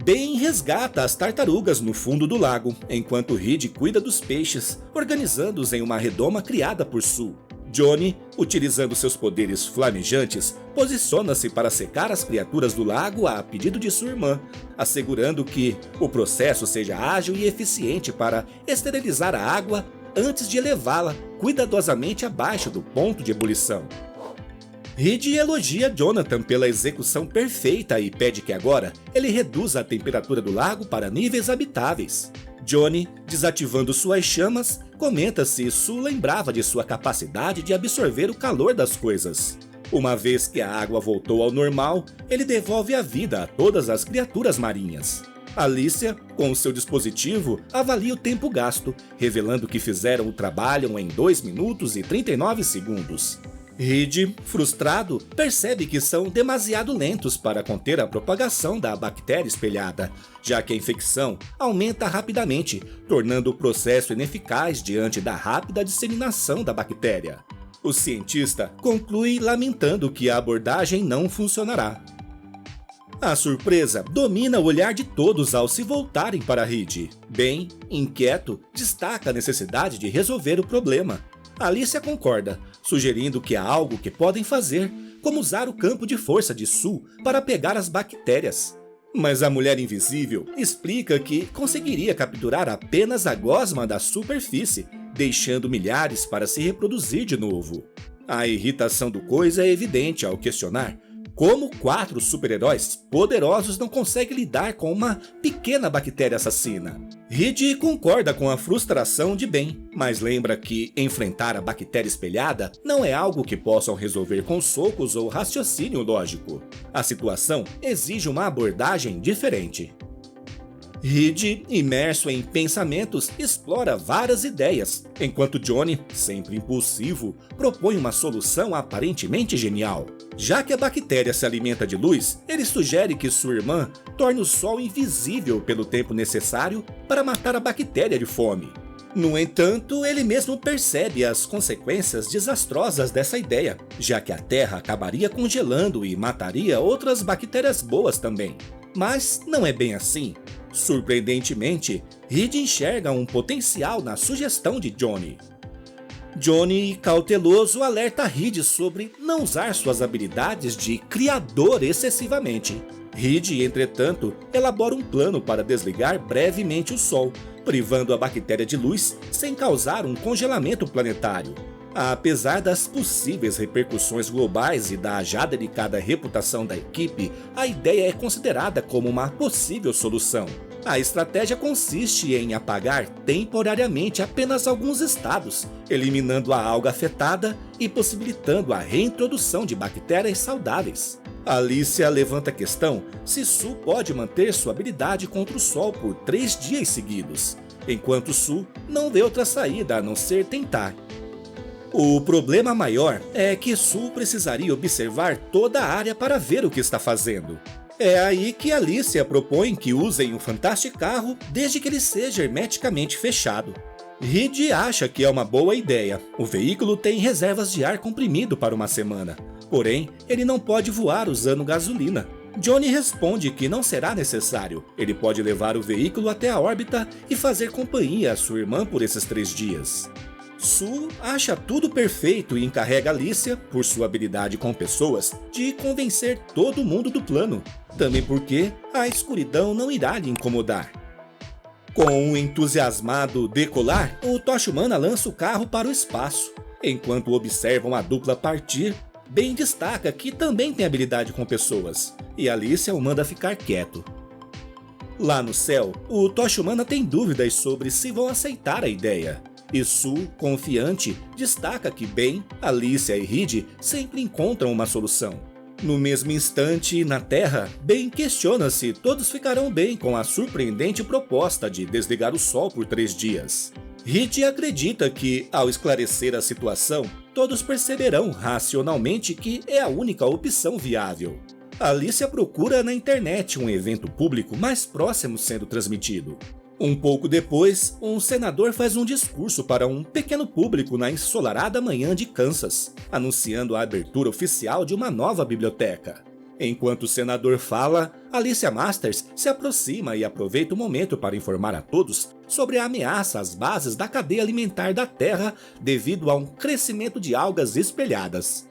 Ben resgata as tartarugas no fundo do lago, enquanto Reed cuida dos peixes, organizando-os em uma redoma criada por Sue. Johnny, utilizando seus poderes flamejantes, posiciona-se para secar as criaturas do lago a pedido de sua irmã, assegurando que o processo seja ágil e eficiente para esterilizar a água antes de elevá-la cuidadosamente abaixo do ponto de ebulição. Reed elogia Jonathan pela execução perfeita e pede que agora ele reduza a temperatura do lago para níveis habitáveis. Johnny, desativando suas chamas, comenta se Sue lembrava de sua capacidade de absorver o calor das coisas. Uma vez que a água voltou ao normal, ele devolve a vida a todas as criaturas marinhas. Alicia, com seu dispositivo, avalia o tempo gasto, revelando que fizeram o trabalho em 2 minutos e 39 segundos. Reed, frustrado, percebe que são demasiado lentos para conter a propagação da bactéria espelhada, já que a infecção aumenta rapidamente, tornando o processo ineficaz diante da rápida disseminação da bactéria. O cientista conclui lamentando que a abordagem não funcionará. A surpresa domina o olhar de todos ao se voltarem para Reed. Ben, inquieto, destaca a necessidade de resolver o problema. Alicia concorda, sugerindo que há algo que podem fazer, como usar o campo de força de Sue para pegar as bactérias. Mas a mulher invisível explica que conseguiria capturar apenas a gosma da superfície, deixando milhares para se reproduzir de novo. A irritação do Coisa é evidente ao questionar como 4 super-heróis poderosos não conseguem lidar com uma pequena bactéria assassina. Reed concorda com a frustração de Ben, mas lembra que enfrentar a bactéria espelhada não é algo que possam resolver com socos ou raciocínio lógico. A situação exige uma abordagem diferente. Reed, imerso em pensamentos, explora várias ideias, enquanto Johnny, sempre impulsivo, propõe uma solução aparentemente genial. Já que a bactéria se alimenta de luz, ele sugere que sua irmã torne o sol invisível pelo tempo necessário para matar a bactéria de fome. No entanto, ele mesmo percebe as consequências desastrosas dessa ideia, já que a Terra acabaria congelando e mataria outras bactérias boas também. Mas não é bem assim. Surpreendentemente, Reed enxerga um potencial na sugestão de Johnny. Johnny, cauteloso, alerta Reed sobre não usar suas habilidades de criador excessivamente. Reed, entretanto, elabora um plano para desligar brevemente o Sol, privando a bactéria de luz sem causar um congelamento planetário. Apesar das possíveis repercussões globais e da já delicada reputação da equipe, a ideia é considerada como uma possível solução. A estratégia consiste em apagar temporariamente apenas alguns estados, eliminando a alga afetada e possibilitando a reintrodução de bactérias saudáveis. Alicia levanta a questão se Sue pode manter sua habilidade contra o Sol por 3 dias seguidos, enquanto Sue não vê outra saída a não ser tentar. O problema maior é que Sue precisaria observar toda a área para ver o que está fazendo. É aí que Alicia propõe que usem o Fantasticarro desde que ele seja hermeticamente fechado. Reed acha que é uma boa ideia. O veículo tem reservas de ar comprimido para uma semana. Porém, ele não pode voar usando gasolina. Johnny responde que não será necessário. Ele pode levar o veículo até a órbita e fazer companhia à sua irmã por esses 3 dias. Sue acha tudo perfeito e encarrega Alicia, por sua habilidade com pessoas, de convencer todo mundo do plano. Também porque a escuridão não irá lhe incomodar. Com um entusiasmado decolar, o Tocha Humana lança o carro para o espaço. Enquanto observam a dupla partir, Ben destaca que também tem habilidade com pessoas, e Alicia o manda ficar quieto. Lá no céu, o Tocha Humana tem dúvidas sobre se vão aceitar a ideia. E Sue, confiante, destaca que Ben, Alicia e Reed sempre encontram uma solução. No mesmo instante, na Terra, Ben questiona se todos ficarão bem com a surpreendente proposta de desligar o Sol por 3 dias. Reed acredita que, ao esclarecer a situação, todos perceberão racionalmente que é a única opção viável. Alicia procura na internet um evento público mais próximo sendo transmitido. Um pouco depois, um senador faz um discurso para um pequeno público na ensolarada manhã de Kansas, anunciando a abertura oficial de uma nova biblioteca. Enquanto o senador fala, Alicia Masters se aproxima e aproveita o momento para informar a todos sobre a ameaça às bases da cadeia alimentar da Terra devido a um crescimento de algas espelhadas.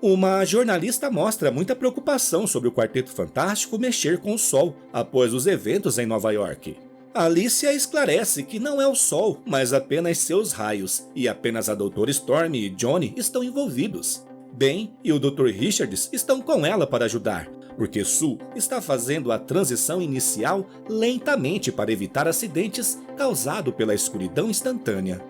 Uma jornalista mostra muita preocupação sobre o Quarteto Fantástico mexer com o Sol após os eventos em Nova York. Alicia esclarece que não é o Sol, mas apenas seus raios, e apenas a Dra. Storm e Johnny estão envolvidos. Ben e o Dr. Richards estão com ela para ajudar, porque Sue está fazendo a transição inicial lentamente para evitar acidentes causados pela escuridão instantânea.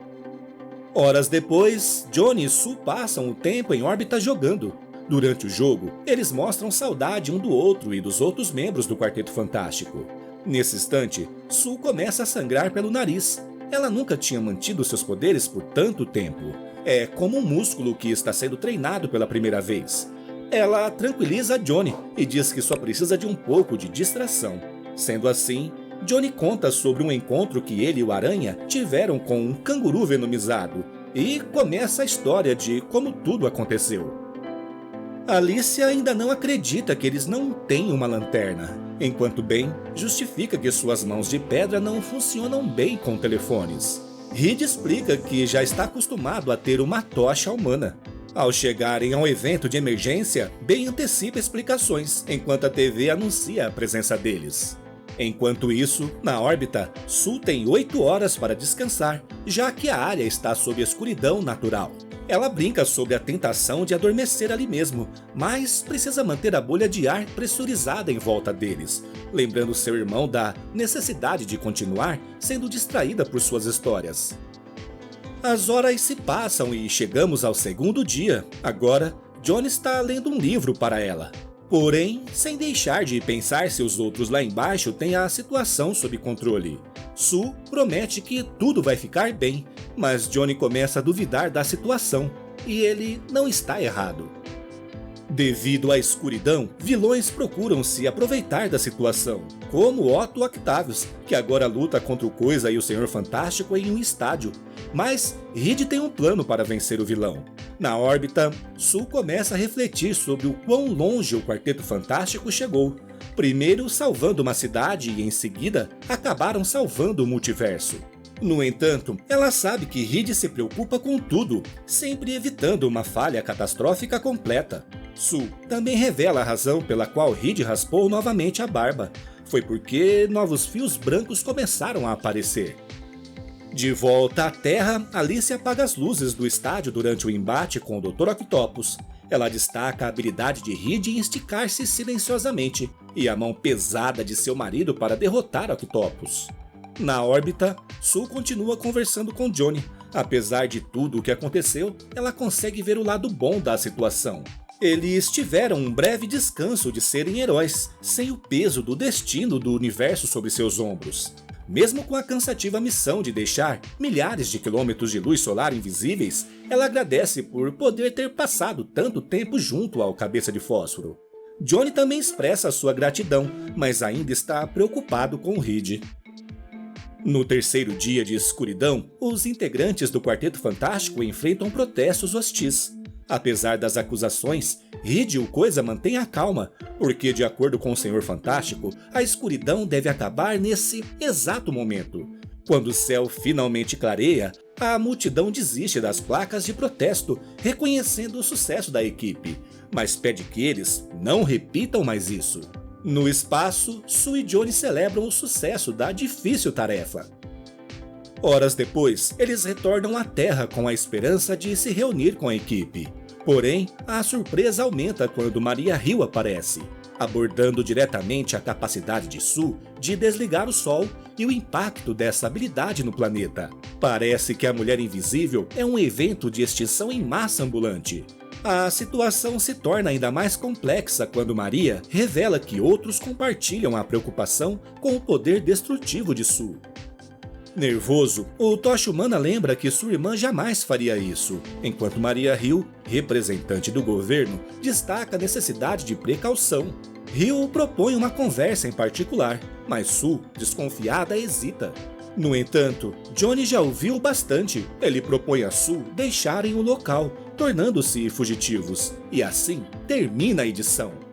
Horas depois, Johnny e Sue passam o tempo em órbita jogando. Durante o jogo, eles mostram saudade um do outro e dos outros membros do Quarteto Fantástico. Nesse instante, Sue começa a sangrar pelo nariz. Ela nunca tinha mantido seus poderes por tanto tempo. É como um músculo que está sendo treinado pela primeira vez. Ela tranquiliza Johnny e diz que só precisa de um pouco de distração. Sendo assim, Johnny conta sobre um encontro que ele e o Aranha tiveram com um canguru venomizado e começa a história de como tudo aconteceu. Alicia ainda não acredita que eles não têm uma lanterna, enquanto Ben justifica que suas mãos de pedra não funcionam bem com telefones. Reed explica que já está acostumado a ter uma tocha humana. Ao chegarem ao evento de emergência, Ben antecipa explicações, enquanto a TV anuncia a presença deles. Enquanto isso, na órbita, Sue tem 8 horas para descansar, já que a área está sob escuridão natural. Ela brinca sobre a tentação de adormecer ali mesmo, mas precisa manter a bolha de ar pressurizada em volta deles, lembrando seu irmão da necessidade de continuar sendo distraída por suas histórias. As horas se passam e chegamos ao segundo dia. Agora, Johnny está lendo um livro para ela. Porém, sem deixar de pensar se os outros lá embaixo têm a situação sob controle. Sue promete que tudo vai ficar bem, mas Johnny começa a duvidar da situação, e ele não está errado. Devido à escuridão, vilões procuram se aproveitar da situação, como Otto Octavius, que agora luta contra o Coisa e o Senhor Fantástico em um estádio. Mas Reed tem um plano para vencer o vilão. Na órbita, Sue começa a refletir sobre o quão longe o Quarteto Fantástico chegou. Primeiro salvando uma cidade e em seguida acabaram salvando o multiverso. No entanto, ela sabe que Reed se preocupa com tudo, sempre evitando uma falha catastrófica completa. Sue também revela a razão pela qual Reed raspou novamente a barba. Foi porque novos fios brancos começaram a aparecer. De volta à Terra, Alicia apaga as luzes do estádio durante o embate com o Dr. Octopus. Ela destaca a habilidade de Reed em esticar-se silenciosamente e a mão pesada de seu marido para derrotar Octopus. Na órbita, Sue continua conversando com Johnny. Apesar de tudo o que aconteceu, ela consegue ver o lado bom da situação. Eles tiveram um breve descanso de serem heróis, sem o peso do destino do universo sobre seus ombros. Mesmo com a cansativa missão de deixar milhares de quilômetros de luz solar invisíveis, ela agradece por poder ter passado tanto tempo junto ao Cabeça de Fósforo. Johnny também expressa sua gratidão, mas ainda está preocupado com Reed. No terceiro dia de escuridão, os integrantes do Quarteto Fantástico enfrentam protestos hostis. Apesar das acusações, Reed e o Coisa mantêm a calma, porque, de acordo com o Senhor Fantástico, a escuridão deve acabar nesse exato momento. Quando o céu finalmente clareia, a multidão desiste das placas de protesto, reconhecendo o sucesso da equipe, mas pede que eles não repitam mais isso. No espaço, Sue e Johnny celebram o sucesso da difícil tarefa. Horas depois, eles retornam à Terra com a esperança de se reunir com a equipe. Porém, a surpresa aumenta quando Maria Hill aparece, abordando diretamente a capacidade de Sue de desligar o Sol e o impacto dessa habilidade no planeta. Parece que a Mulher Invisível é um evento de extinção em massa ambulante. A situação se torna ainda mais complexa quando Maria revela que outros compartilham a preocupação com o poder destrutivo de Sue. Nervoso, o Tocha Humana lembra que sua irmã jamais faria isso, enquanto Maria Hill, representante do governo, destaca a necessidade de precaução. Hill propõe uma conversa em particular, mas Sue, desconfiada, hesita. No entanto, Johnny já ouviu bastante. Ele propõe a Sue deixarem o local, tornando-se fugitivos, e assim termina a edição.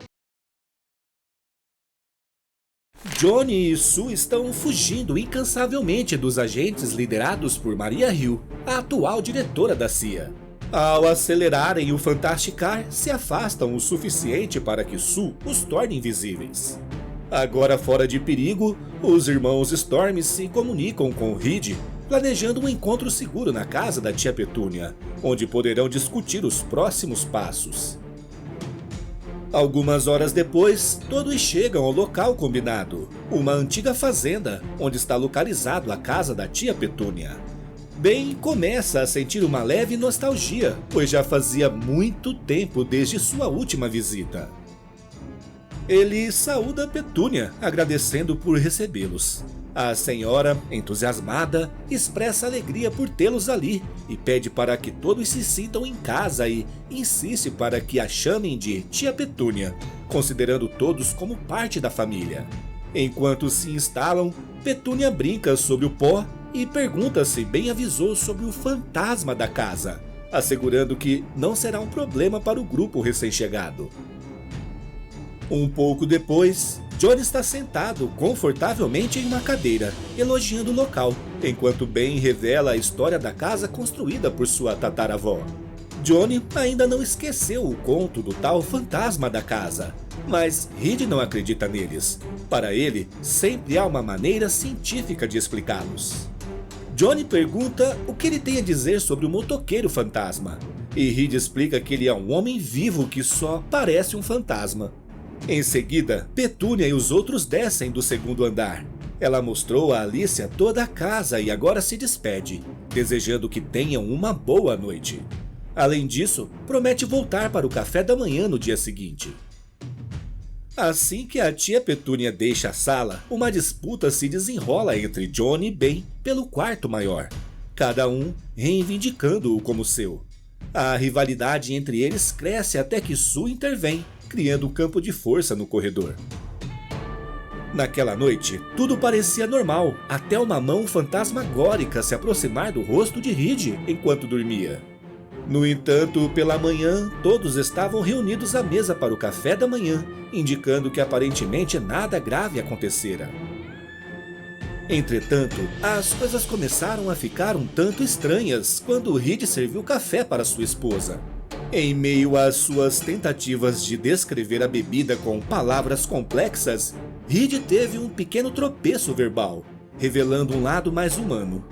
Johnny e Sue estão fugindo incansavelmente dos agentes liderados por Maria Hill, a atual diretora da CIA. Ao acelerarem o Fantasticar, se afastam o suficiente para que Sue os torne invisíveis. Agora fora de perigo, os irmãos Storm se comunicam com Reed, planejando um encontro seguro na casa da tia Petúnia, onde poderão discutir os próximos passos. Algumas horas depois, todos chegam ao local combinado, uma antiga fazenda, onde está localizado a casa da tia Petúnia. Ben começa a sentir uma leve nostalgia, pois já fazia muito tempo desde sua última visita. Ele saúda Petúnia, agradecendo por recebê-los. A senhora, entusiasmada, expressa alegria por tê-los ali e pede para que todos se sintam em casa e insiste para que a chamem de Tia Petúnia, considerando todos como parte da família. Enquanto se instalam, Petúnia brinca sobre o pó e pergunta se Ben avisou sobre o fantasma da casa, assegurando que não será um problema para o grupo recém-chegado. Um pouco depois, Johnny está sentado confortavelmente em uma cadeira, elogiando o local, enquanto Ben revela a história da casa construída por sua tataravó. Johnny ainda não esqueceu o conto do tal fantasma da casa, mas Reed não acredita neles. Para ele, sempre há uma maneira científica de explicá-los. Johnny pergunta o que ele tem a dizer sobre o motoqueiro fantasma, e Reed explica que ele é um homem vivo que só parece um fantasma. Em seguida, Petúnia e os outros descem do segundo andar. Ela mostrou a Alicia toda a casa e agora se despede, desejando que tenham uma boa noite. Além disso, promete voltar para o café da manhã no dia seguinte. Assim que a tia Petúnia deixa a sala, uma disputa se desenrola entre Johnny e Ben pelo quarto maior, cada um reivindicando-o como seu. A rivalidade entre eles cresce até que Sue intervém, criando um campo de força no corredor. Naquela noite, tudo parecia normal, até uma mão fantasmagórica se aproximar do rosto de Reed enquanto dormia. No entanto, pela manhã, todos estavam reunidos à mesa para o café da manhã, indicando que aparentemente nada grave acontecera. Entretanto, as coisas começaram a ficar um tanto estranhas quando Reed serviu café para sua esposa. Em meio às suas tentativas de descrever a bebida com palavras complexas, Reed teve um pequeno tropeço verbal, revelando um lado mais humano.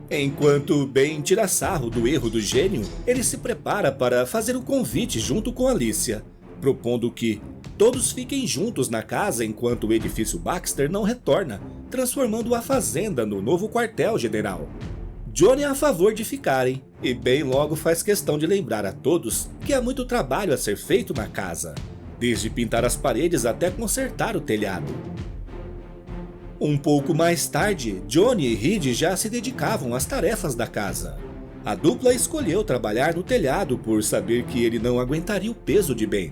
Enquanto Ben tira sarro do erro do gênio, ele se prepara para fazer um convite junto com Alicia, propondo que todos fiquem juntos na casa enquanto o edifício Baxter não retorna, transformando a fazenda no novo quartel-general. Johnny é a favor de ficarem, e Ben logo faz questão de lembrar a todos que há muito trabalho a ser feito na casa, desde pintar as paredes até consertar o telhado. Um pouco mais tarde, Johnny e Reed já se dedicavam às tarefas da casa. A dupla escolheu trabalhar no telhado por saber que ele não aguentaria o peso de Ben.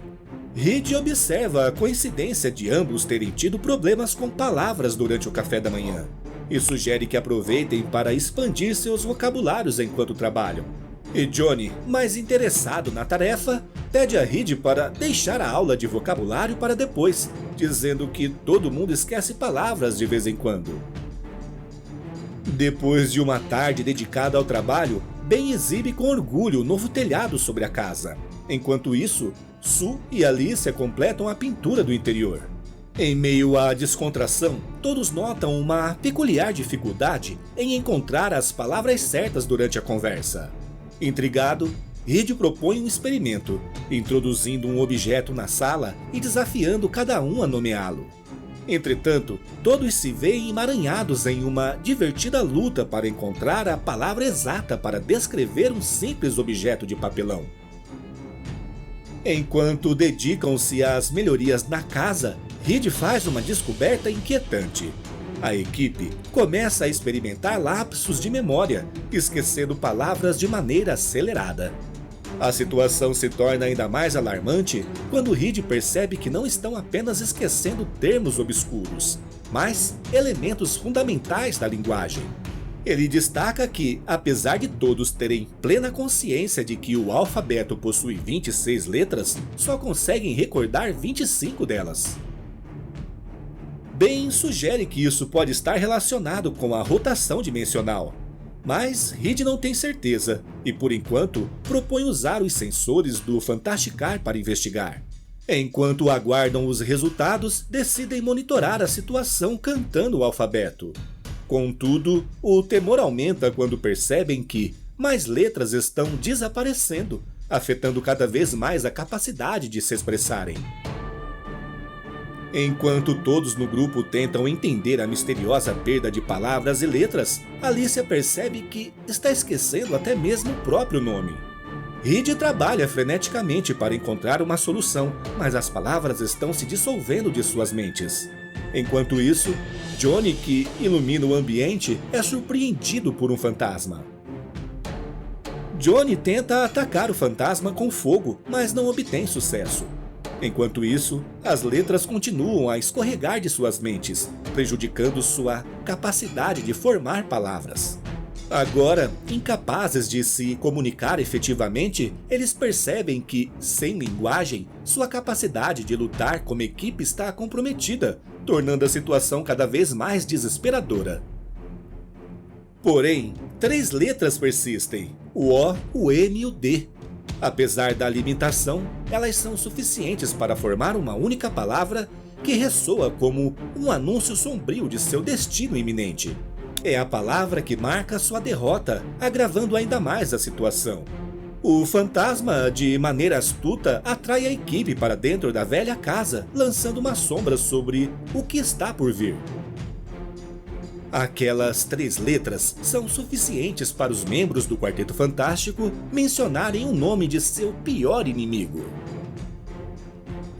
Reed observa a coincidência de ambos terem tido problemas com palavras durante o café da manhã e sugere que aproveitem para expandir seus vocabulários enquanto trabalham. E Johnny, mais interessado na tarefa, pede a Reed para deixar a aula de vocabulário para depois, dizendo que todo mundo esquece palavras de vez em quando. Depois de uma tarde dedicada ao trabalho, Ben exibe com orgulho o novo telhado sobre a casa. Enquanto isso, Sue e Alicia completam a pintura do interior. Em meio à descontração, todos notam uma peculiar dificuldade em encontrar as palavras certas durante a conversa. Intrigado, Reed propõe um experimento, introduzindo um objeto na sala e desafiando cada um a nomeá-lo. Entretanto, todos se veem emaranhados em uma divertida luta para encontrar a palavra exata para descrever um simples objeto de papelão. Enquanto dedicam-se às melhorias na casa, Reed faz uma descoberta inquietante. A equipe começa a experimentar lapsos de memória, esquecendo palavras de maneira acelerada. A situação se torna ainda mais alarmante quando Reed percebe que não estão apenas esquecendo termos obscuros, mas elementos fundamentais da linguagem. Ele destaca que, apesar de todos terem plena consciência de que o alfabeto possui 26 letras, só conseguem recordar 25 delas. Ben sugere que isso pode estar relacionado com a rotação dimensional, mas Reed não tem certeza e, por enquanto, propõe usar os sensores do Fantasticar para investigar. Enquanto aguardam os resultados, decidem monitorar a situação cantando o alfabeto. Contudo, o temor aumenta quando percebem que mais letras estão desaparecendo, afetando cada vez mais a capacidade de se expressarem. Enquanto todos no grupo tentam entender a misteriosa perda de palavras e letras, Alicia percebe que está esquecendo até mesmo o próprio nome. Reed trabalha freneticamente para encontrar uma solução, mas as palavras estão se dissolvendo de suas mentes. Enquanto isso, Johnny, que ilumina o ambiente, é surpreendido por um fantasma. Johnny tenta atacar o fantasma com fogo, mas não obtém sucesso. Enquanto isso, as letras continuam a escorregar de suas mentes, prejudicando sua capacidade de formar palavras. Agora, incapazes de se comunicar efetivamente, eles percebem que, sem linguagem, sua capacidade de lutar como equipe está comprometida, tornando a situação cada vez mais desesperadora. Porém, 3 letras persistem: o O, o M e o D. Apesar da limitação, elas são suficientes para formar uma única palavra que ressoa como um anúncio sombrio de seu destino iminente. É a palavra que marca sua derrota, agravando ainda mais a situação. O fantasma, de maneira astuta, atrai a equipe para dentro da velha casa, lançando uma sombra sobre o que está por vir. Aquelas 3 letras são suficientes para os membros do Quarteto Fantástico mencionarem o nome de seu pior inimigo.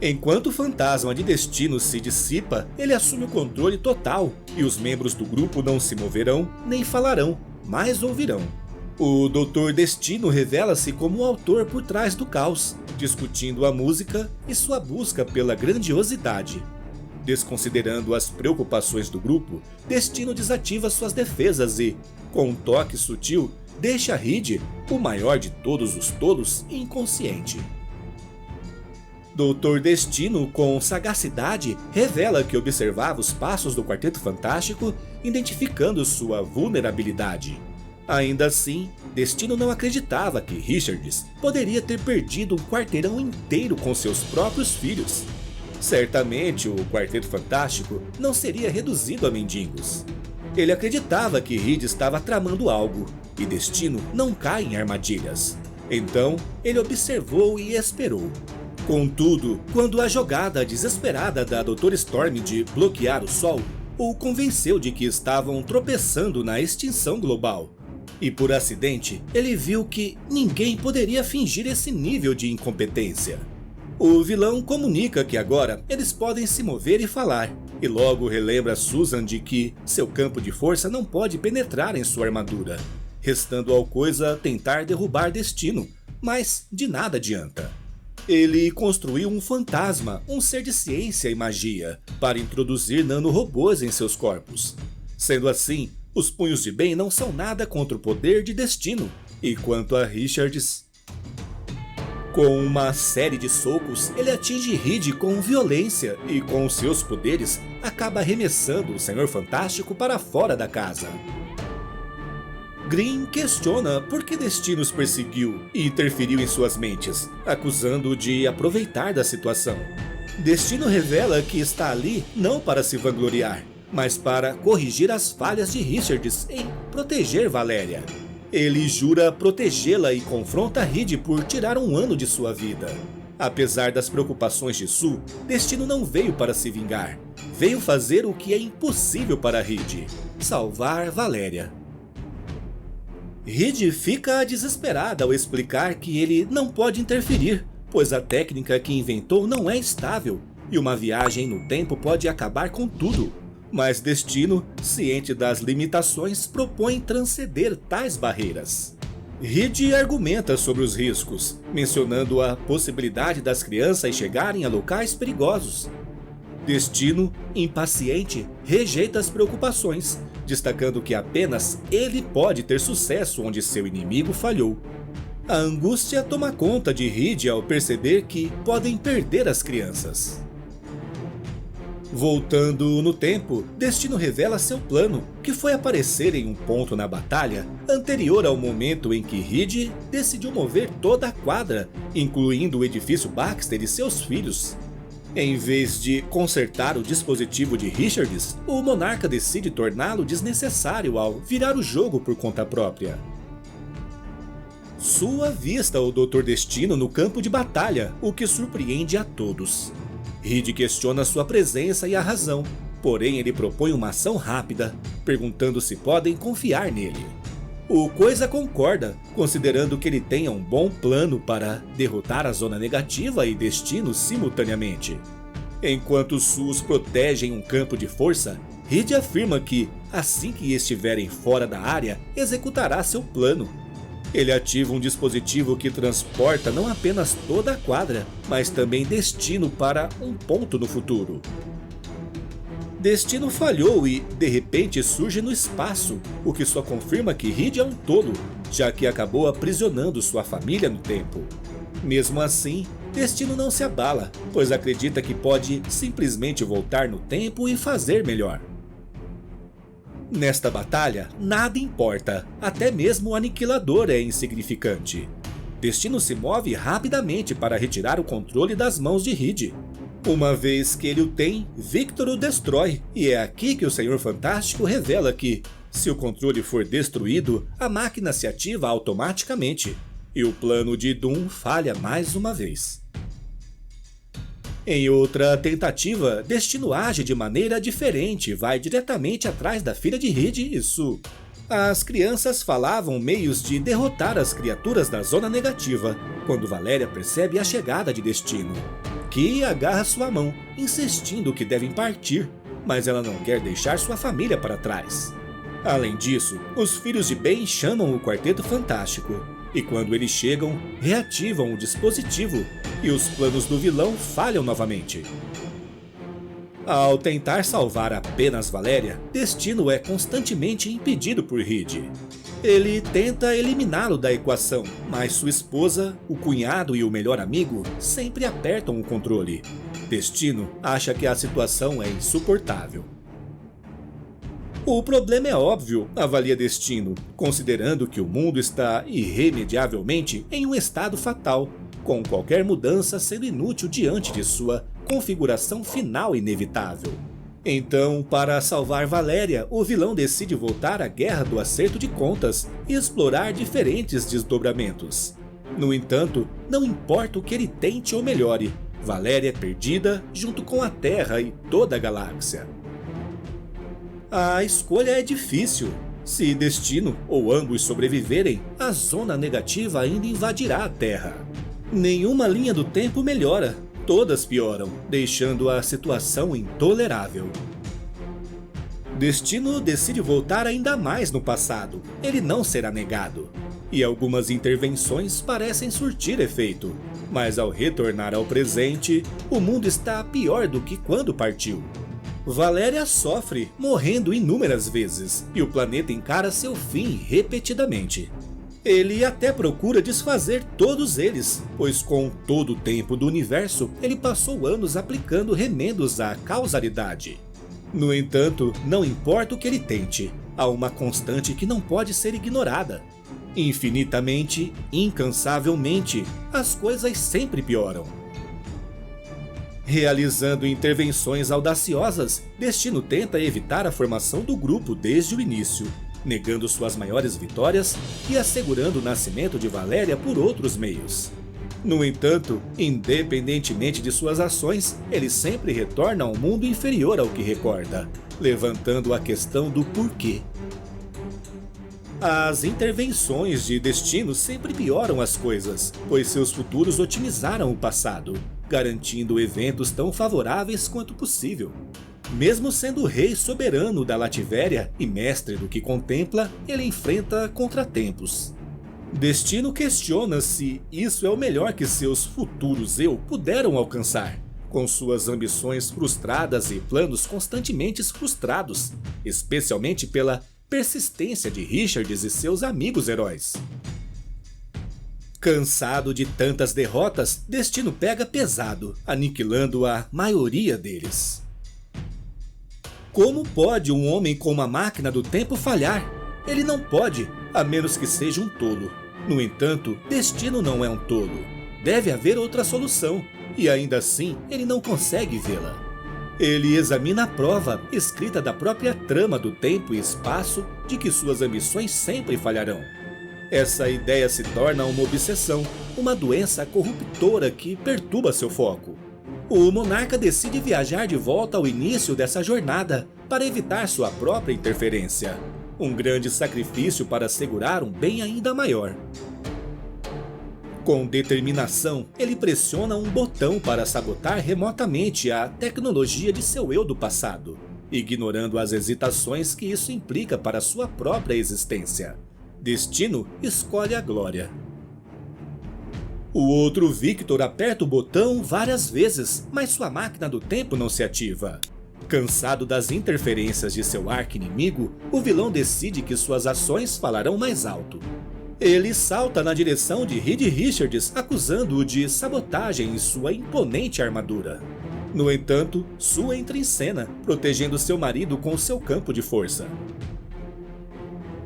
Enquanto o fantasma de destino se dissipa, ele assume o controle total e os membros do grupo não se moverão nem falarão, mas ouvirão. O Dr. Destino revela-se como o autor por trás do caos, discutindo a música e sua busca pela grandiosidade. Desconsiderando as preocupações do grupo, Destino desativa suas defesas e, com um toque sutil, deixa Reed, o maior de todos os tolos, inconsciente. Dr. Destino, com sagacidade, revela que observava os passos do Quarteto Fantástico, identificando sua vulnerabilidade. Ainda assim, Destino não acreditava que Richards poderia ter perdido um quarteirão inteiro com seus próprios filhos. Certamente, o Quarteto Fantástico não seria reduzido a mendigos. Ele acreditava que Reed estava tramando algo, e Destino não cai em armadilhas. Então, ele observou e esperou. Contudo, quando a jogada desesperada da Dr. Storm de bloquear o Sol o convenceu de que estavam tropeçando na extinção global, e por acidente, ele viu que ninguém poderia fingir esse nível de incompetência. O vilão comunica que agora eles podem se mover e falar, e logo relembra Susan de que seu campo de força não pode penetrar em sua armadura, restando ao Coisa tentar derrubar Destino, mas de nada adianta. Ele construiu um fantasma, um ser de ciência e magia, para introduzir nanorobôs em seus corpos. Sendo assim, os punhos de bem não são nada contra o poder de Destino. E quanto a Richards... Com uma série de socos, ele atinge Reed com violência e com seus poderes acaba arremessando o Senhor Fantástico para fora da casa. Green questiona por que Destino os perseguiu e interferiu em suas mentes, acusando-o de aproveitar da situação. Destino revela que está ali não para se vangloriar, mas para corrigir as falhas de Richards em proteger Valéria. Ele jura protegê-la e confronta Reed por tirar um ano de sua vida. Apesar das preocupações de Sue, Destino não veio para se vingar. Veio fazer o que é impossível para Reed: salvar Valéria. Reed fica desesperada ao explicar que ele não pode interferir, pois a técnica que inventou não é estável e uma viagem no tempo pode acabar com tudo. Mas Destino, ciente das limitações, propõe transcender tais barreiras. Reed argumenta sobre os riscos, mencionando a possibilidade das crianças chegarem a locais perigosos. Destino, impaciente, rejeita as preocupações, destacando que apenas ele pode ter sucesso onde seu inimigo falhou. A angústia toma conta de Reed ao perceber que podem perder as crianças. Voltando no tempo, Destino revela seu plano, que foi aparecer em um ponto na batalha anterior ao momento em que Reed decidiu mover toda a quadra, incluindo o edifício Baxter e seus filhos. Em vez de consertar o dispositivo de Richards, o monarca decide torná-lo desnecessário ao virar o jogo por conta própria. Sue avista o Dr. Destino no campo de batalha, o que surpreende a todos. Reed questiona sua presença e a razão, porém ele propõe uma ação rápida, perguntando se podem confiar nele. O Coisa concorda, considerando que ele tenha um bom plano para derrotar a Zona Negativa e Destino simultaneamente. Enquanto Sue os protege em um campo de força, Reed afirma que, assim que estiverem fora da área, executará seu plano. Ele ativa um dispositivo que transporta não apenas toda a quadra, mas também Destino para um ponto no futuro. Destino falhou e, de repente, surge no espaço, o que só confirma que Reed é um tolo, já que acabou aprisionando sua família no tempo. Mesmo assim, Destino não se abala, pois acredita que pode simplesmente voltar no tempo e fazer melhor. Nesta batalha, nada importa, até mesmo o aniquilador é insignificante. Destino se move rapidamente para retirar o controle das mãos de Reed. Uma vez que ele o tem, Victor o destrói, e é aqui que o Senhor Fantástico revela que, se o controle for destruído, a máquina se ativa automaticamente, e o plano de Doom falha mais uma vez. Em outra tentativa, Destino age de maneira diferente e vai diretamente atrás da filha de Reed e Sue. As crianças falavam meios de derrotar as criaturas da Zona Negativa, quando Valéria percebe a chegada de Destino, que agarra sua mão, insistindo que devem partir, mas ela não quer deixar sua família para trás. Além disso, os filhos de bem chamam o Quarteto Fantástico, e quando eles chegam, reativam o dispositivo e os planos do vilão falham novamente. Ao tentar salvar apenas Valéria, Destino é constantemente impedido por Reed. Ele tenta eliminá-lo da equação, mas sua esposa, o cunhado e o melhor amigo sempre apertam o controle. Destino acha que a situação é insuportável. O problema é óbvio, avalia Destino, considerando que o mundo está irremediavelmente em um estado fatal, com qualquer mudança sendo inútil diante de sua configuração final inevitável. Então, para salvar Valéria, o vilão decide voltar à Guerra do Acerto de Contas e explorar diferentes desdobramentos. No entanto, não importa o que ele tente ou melhore, Valéria é perdida junto com a Terra e toda a galáxia. A escolha é difícil. Se Destino ou ambos sobreviverem, a Zona Negativa ainda invadirá a Terra. Nenhuma linha do tempo melhora, todas pioram, deixando a situação intolerável. Destino decide voltar ainda mais no passado, ele não será negado. E algumas intervenções parecem surtir efeito. Mas ao retornar ao presente, o mundo está pior do que quando partiu. Valéria sofre, morrendo inúmeras vezes, e o planeta encara seu fim repetidamente. Ele até procura desfazer todos eles, pois com todo o tempo do universo, ele passou anos aplicando remendos à causalidade. No entanto, não importa o que ele tente, há uma constante que não pode ser ignorada. Infinitamente, incansavelmente, as coisas sempre pioram. Realizando intervenções audaciosas, Destino tenta evitar a formação do grupo desde o início, negando suas maiores vitórias e assegurando o nascimento de Valéria por outros meios. No entanto, independentemente de suas ações, ele sempre retorna ao mundo inferior ao que recorda, levantando a questão do porquê. As intervenções de Destino sempre pioram as coisas, pois seus futuros otimizaram o passado, garantindo eventos tão favoráveis quanto possível. Mesmo sendo o rei soberano da Lativéria e mestre do que contempla, ele enfrenta contratempos. Destino questiona se isso é o melhor que seus futuros eu puderam alcançar, com suas ambições frustradas e planos constantemente frustrados, especialmente pela persistência de Richards e seus amigos heróis. Cansado de tantas derrotas, Destino pega pesado, aniquilando a maioria deles. Como pode um homem com uma máquina do tempo falhar? Ele não pode, a menos que seja um tolo. No entanto, Destino não é um tolo. Deve haver outra solução, e ainda assim ele não consegue vê-la. Ele examina a prova, escrita da própria trama do tempo e espaço, de que suas ambições sempre falharão. Essa ideia se torna uma obsessão, uma doença corruptora que perturba seu foco. O monarca decide viajar de volta ao início dessa jornada para evitar sua própria interferência. Um grande sacrifício para assegurar um bem ainda maior. Com determinação, ele pressiona um botão para sabotar remotamente a tecnologia de seu eu do passado, ignorando as hesitações que isso implica para sua própria existência. Destino escolhe a glória. O outro Victor aperta o botão várias vezes, mas sua máquina do tempo não se ativa. Cansado das interferências de seu arqui-inimigo, o vilão decide que suas ações falarão mais alto. Ele salta na direção de Reed Richards, acusando-o de sabotagem em sua imponente armadura. No entanto, Sue entra em cena, protegendo seu marido com seu campo de força.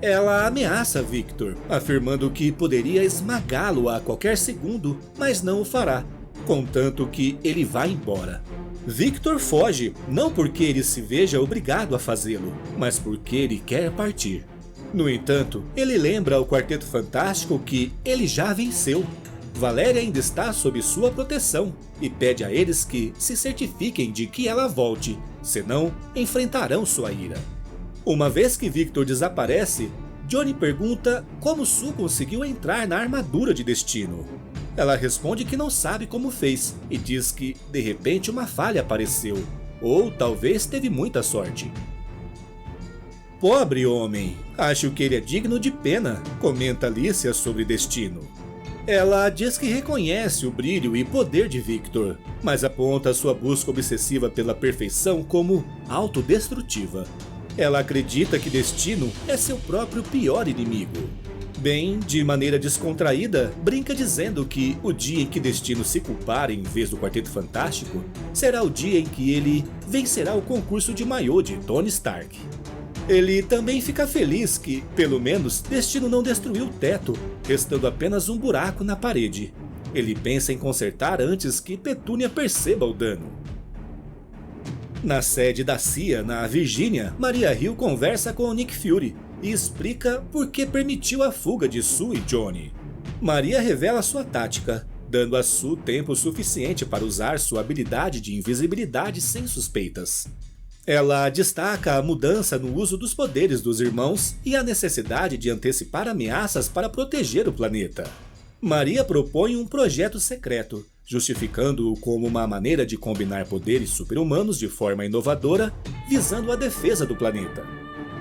Ela ameaça Victor, afirmando que poderia esmagá-lo a qualquer segundo, mas não o fará, contanto que ele vá embora. Victor foge, não porque ele se veja obrigado a fazê-lo, mas porque ele quer partir. No entanto, ele lembra ao Quarteto Fantástico que ele já venceu. Valéria ainda está sob sua proteção e pede a eles que se certifiquem de que ela volte, senão enfrentarão sua ira. Uma vez que Victor desaparece, Johnny pergunta como Sue conseguiu entrar na armadura de Destino. Ela responde que não sabe como fez e diz que, de repente, uma falha apareceu, ou talvez teve muita sorte. Pobre homem, acho que ele é digno de pena, comenta Alicia sobre Destino. Ela diz que reconhece o brilho e poder de Victor, mas aponta sua busca obsessiva pela perfeição como autodestrutiva. Ela acredita que Destino é seu próprio pior inimigo. Bem, de maneira descontraída, brinca dizendo que o dia em que Destino se culpar em vez do Quarteto Fantástico será o dia em que ele vencerá o concurso de maiô de Tony Stark. Ele também fica feliz que, pelo menos, Destino não destruiu o teto, restando apenas um buraco na parede. Ele pensa em consertar antes que Petúnia perceba o dano. Na sede da CIA, na Virgínia, Maria Hill conversa com Nick Fury e explica por que permitiu a fuga de Sue e Johnny. Maria revela sua tática, dando a Sue tempo suficiente para usar sua habilidade de invisibilidade sem suspeitas. Ela destaca a mudança no uso dos poderes dos irmãos e a necessidade de antecipar ameaças para proteger o planeta. Maria propõe um projeto secreto, justificando-o como uma maneira de combinar poderes super-humanos de forma inovadora, visando a defesa do planeta.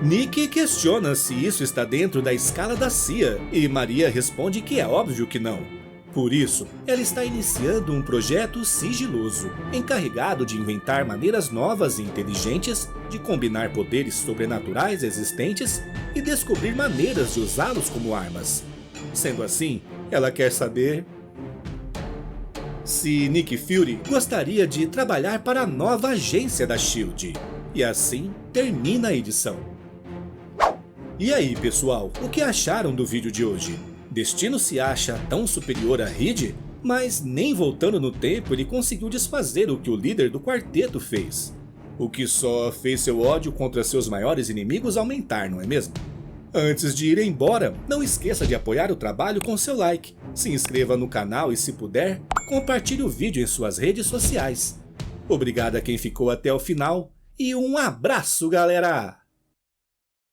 Nick questiona se isso está dentro da escala da CIA, e Maria responde que é óbvio que não. Por isso, ela está iniciando um projeto sigiloso, encarregado de inventar maneiras novas e inteligentes de combinar poderes sobrenaturais existentes e descobrir maneiras de usá-los como armas. Sendo assim, ela quer saber se Nick Fury gostaria de trabalhar para a nova agência da SHIELD. E assim termina a edição. E aí, pessoal, o que acharam do vídeo de hoje? Destino se acha tão superior a Reed, mas nem voltando no tempo ele conseguiu desfazer o que o líder do quarteto fez. O que só fez seu ódio contra seus maiores inimigos aumentar, não é mesmo? Antes de ir embora, não esqueça de apoiar o trabalho com seu like, se inscreva no canal e, se puder, compartilhe o vídeo em suas redes sociais. Obrigado a quem ficou até o final e um abraço, galera!